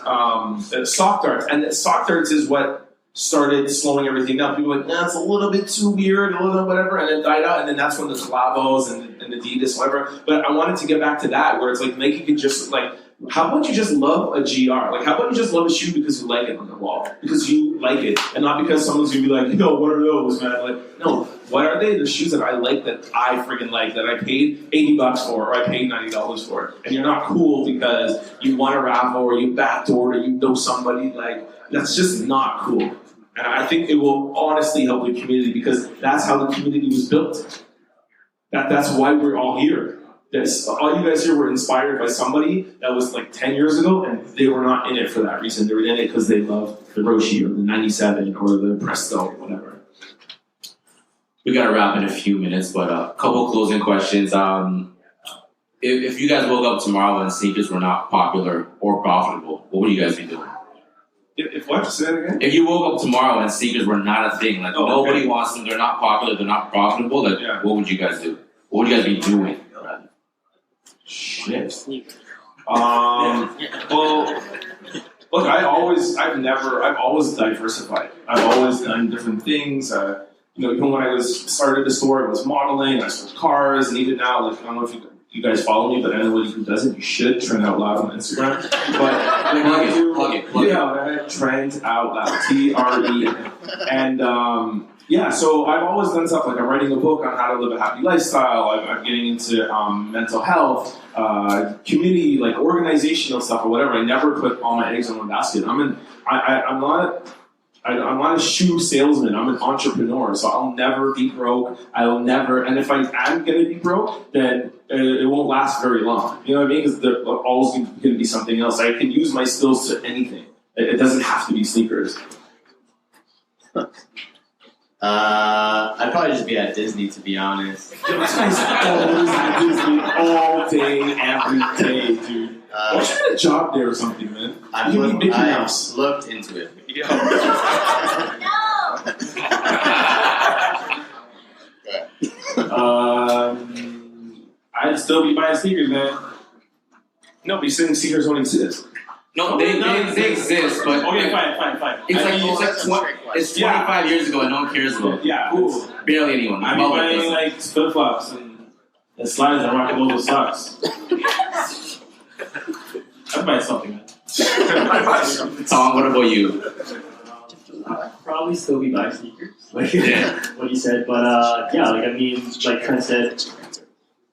sock darts, and the sock darts is what started slowing everything down. People were like, nah, it's a little bit too weird, a little whatever, and it died out. And then that's when the collabos and Adidas, whatever. But I wanted to get back to that, where it's like Nike could just like, how about you just love a GR? Like, how about you just love a shoe because you like it on the wall, because you like it, and not because someone's gonna be like, yo, what are those, man? Like, no, what are they? The shoes that I like, that I freaking like, that I paid $80 for, or I paid $90 for, and you're not cool because you want a raffle or you backdoored or you know somebody. Like, that's just not cool. And I think it will honestly help the community because that's how the community was built. That's why we're all here. All you guys here were inspired by somebody that was like 10 years ago, and they were not in it for that reason. They were in it because they loved the Roshi or the 97 or the Presto or whatever.
We got to wrap in a few minutes, but a couple closing questions. If you guys woke up tomorrow and sneakers were not popular or profitable, what would you guys be doing?
If what? Say that again?
If you woke up tomorrow and sneakers were not a thing, like nobody wants them, they're not popular, they're not profitable, like what would you guys do? What would you guys be doing?
Shit. Well, look, I've always diversified. I've always done different things. Even when I started the store, I was modeling, I sold cars, and even now, like, I don't know if you guys follow me, but anybody who doesn't, you should. Trent Out Loud on Instagram. But plug it. Trent Out Loud, TRE. And Yeah, so I've always done stuff like I'm writing a book on how to live a happy lifestyle. I'm getting into mental health, community, like organizational stuff or whatever. I never put all my eggs in one basket. I'm not a shoe salesman. I'm an entrepreneur, so I'll never be broke. I'll never, and if I am going to be broke, then it won't last very long. You know what I mean? Because there's always going to be something else. I can use my skills to anything. It doesn't have to be sneakers.
I'd probably just be at Disney, to be honest.
This guy's always at Disney all day, every day, dude. Why don't you get a job there or something, man?
I've looked into it.
I'd still be buying sneakers, man. No, but you're saying sneakers don't exist.
No, they exist, but
okay, fine.
It's 25 years ago and no one cares about it.
Yeah, cool.
Barely anyone.
I'm buying like flip flops and slides and rocking those socks. I'd buy something, man.
Tom, what about you?
I'd probably still be buying sneakers, like what you said. But yeah, like I mean, like Trent said,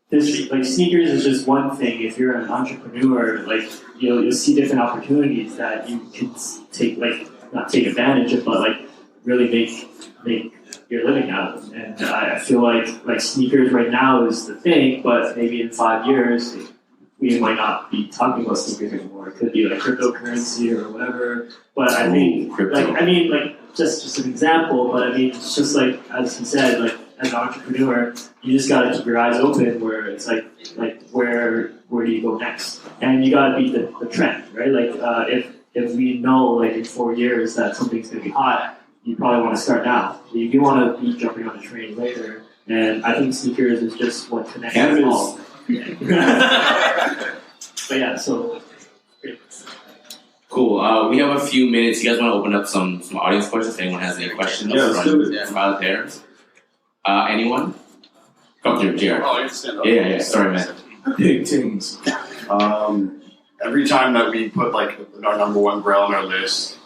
this like sneakers is just one thing. If you're an entrepreneur, like you'll see different opportunities that you can take, like not take advantage of, but like really make your living out of. And I feel like sneakers right now is the thing, but maybe in 5 years we might not be talking about sneakers anymore. It could be like cryptocurrency or whatever. But I think just an example. But I mean, it's just like as he said, like as an entrepreneur, you just gotta keep your eyes open. Where it's like where do you go next? And you gotta beat the trend, right? Like if we know like in 4 years that something's gonna be hot, you probably want to start now. You do want to be jumping on the train later. And I think sneakers is just what connects us all. But yeah, so
cool. We have a few minutes. You guys want to open up some audience questions? If anyone has any questions, from out there. Anyone? Come through, JR.
Oh, you stand up.
Yeah. Sorry, man.
Big things.
Every time that we put like our number one grail on our list,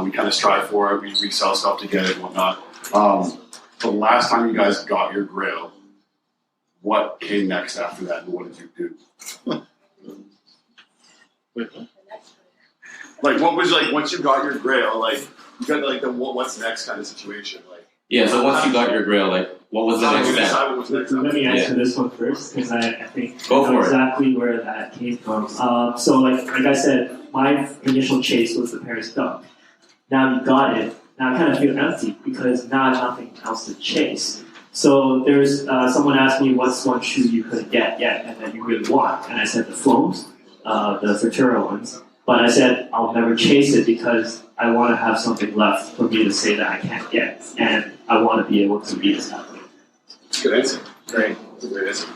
we kind of strive for it. We sell stuff to get it and whatnot. The last time you guys got your grail, what came next after that, and what did you do? Like, what was like once you got your grail? Like, you got like the what's next kind of situation. Like,
yeah. So once you got your grail, like, what was the next step?
Let me answer this one first because I think
Go for
exactly where that came from. So like I said, my initial chase was the Paris Dunk. Now you got it. Now I kind of feel empty because now I have nothing else to chase. So there's someone asked me what's one shoe you couldn't get yet and that you really want, and I said the Floams, the Futura ones. But I said I'll never chase it because I want to have something left for me to say that I can't get, and I want to be able to be this athlete.
Good answer. Great. That's a great answer.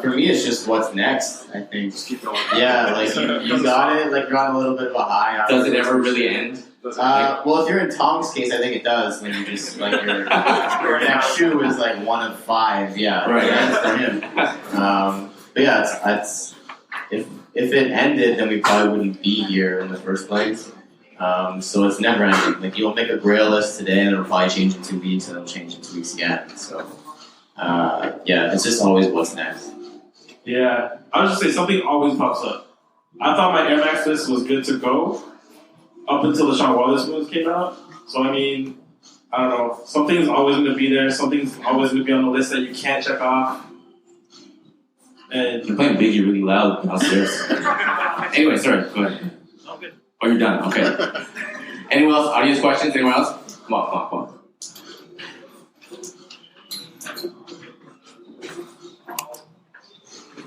For me, it's just what's next. I think.
Just keep going.
Yeah, like you got it. Like you're on a little bit of a high.
Does it ever really end?
Well, if you're in Tom's case, I think it does. When you just like your next shoe is like 1 of 5. Yeah,
right.
It ends for him. But yeah, it's if it ended, then we probably wouldn't be here in the first place. So it's never ending. Like you'll make a grail list today, and it'll probably change in 2 weeks, and it'll change in 2 weeks again. So yeah, it's just always what's next.
Yeah, I was just saying something always pops up. I thought my Air Max list was good to go up until the Sean Wallace moves came out. So I mean, I don't know. Something's always going to be there. Something's always going to be on the list that you can't check off. And
You're playing Biggie really loud downstairs. Anyway, sorry. Go ahead.
Okay.
Oh, you're done. Okay. Anyone else? Audience questions? Anyone else? Come on.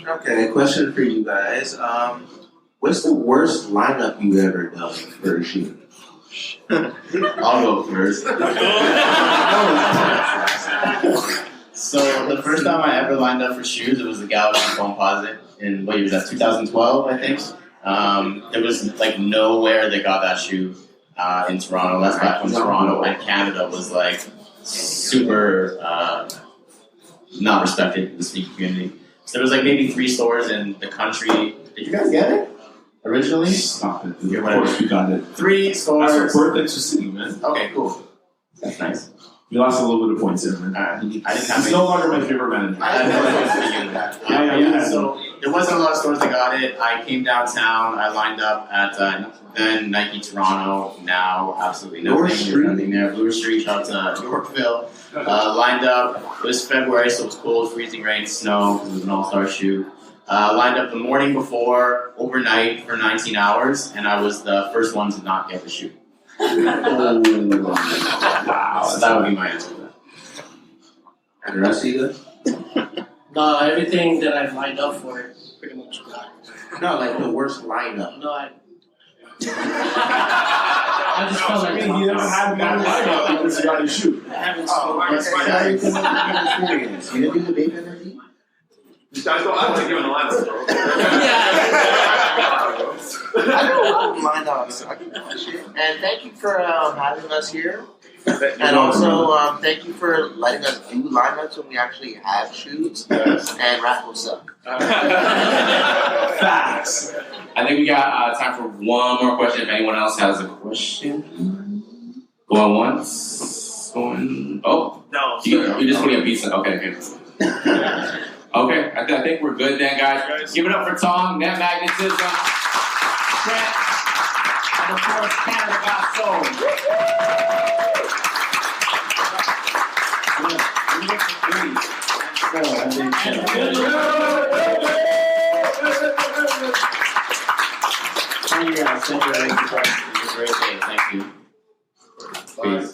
Okay, question for you guys. What's the worst lineup you've ever done for a shoe?
I'll go first. So the first time I ever lined up for shoes, it was the Galaxy Composite in what year was that? 2012, I think. There was like nowhere that got that shoe in Toronto. That's back when Toronto and Canada was like super not respected in the sneaker community. So there was like maybe 3 stores in the country. Did you guys get it originally?
Stop it.
Of
course you got it.
3 stores.
That's your birth at your city, man.
Okay, cool. That's nice.
You lost a little bit of points there, man.
I didn't have
He's no longer my favorite manager.
So there wasn't a lot of stores that got it. I came downtown. I lined up at then Nike Toronto. Now absolutely nothing. There's nothing there. Bloor Street, out to Yorkville. Lined up. It was February, so it was cold, freezing rain, snow. It was an all-star shoot. Lined up the morning before, overnight for 19 hours, and I was the first one to not get the shoot.
Wow.
So that would be my answer to that.
And the rest of you good?
No, everything that I've lined up for pretty much got.
No, like the worst lineup.
No, I just felt like
You never had a bad lineup because you got to shoot.
I haven't
That's
spoken.
very experience. You didn't do the vape energy?
These guys don't have to give an allowance, bro.
I don't mind that. And thank you for having us here. And also, thank you for letting us do lineups when we actually have shoots and raffle stuff.
Facts. I think we got time for one more question. If anyone else has a question, going once, going. Oh,
No,
you're just putting a pizza. Okay. Okay, I think we're good then, guys. Give it up for Tong, Netmagnetism, Trent, and of course, Canada Got Soul.
Thank you guys. Thank you. It was a great day. Thank you. Peace.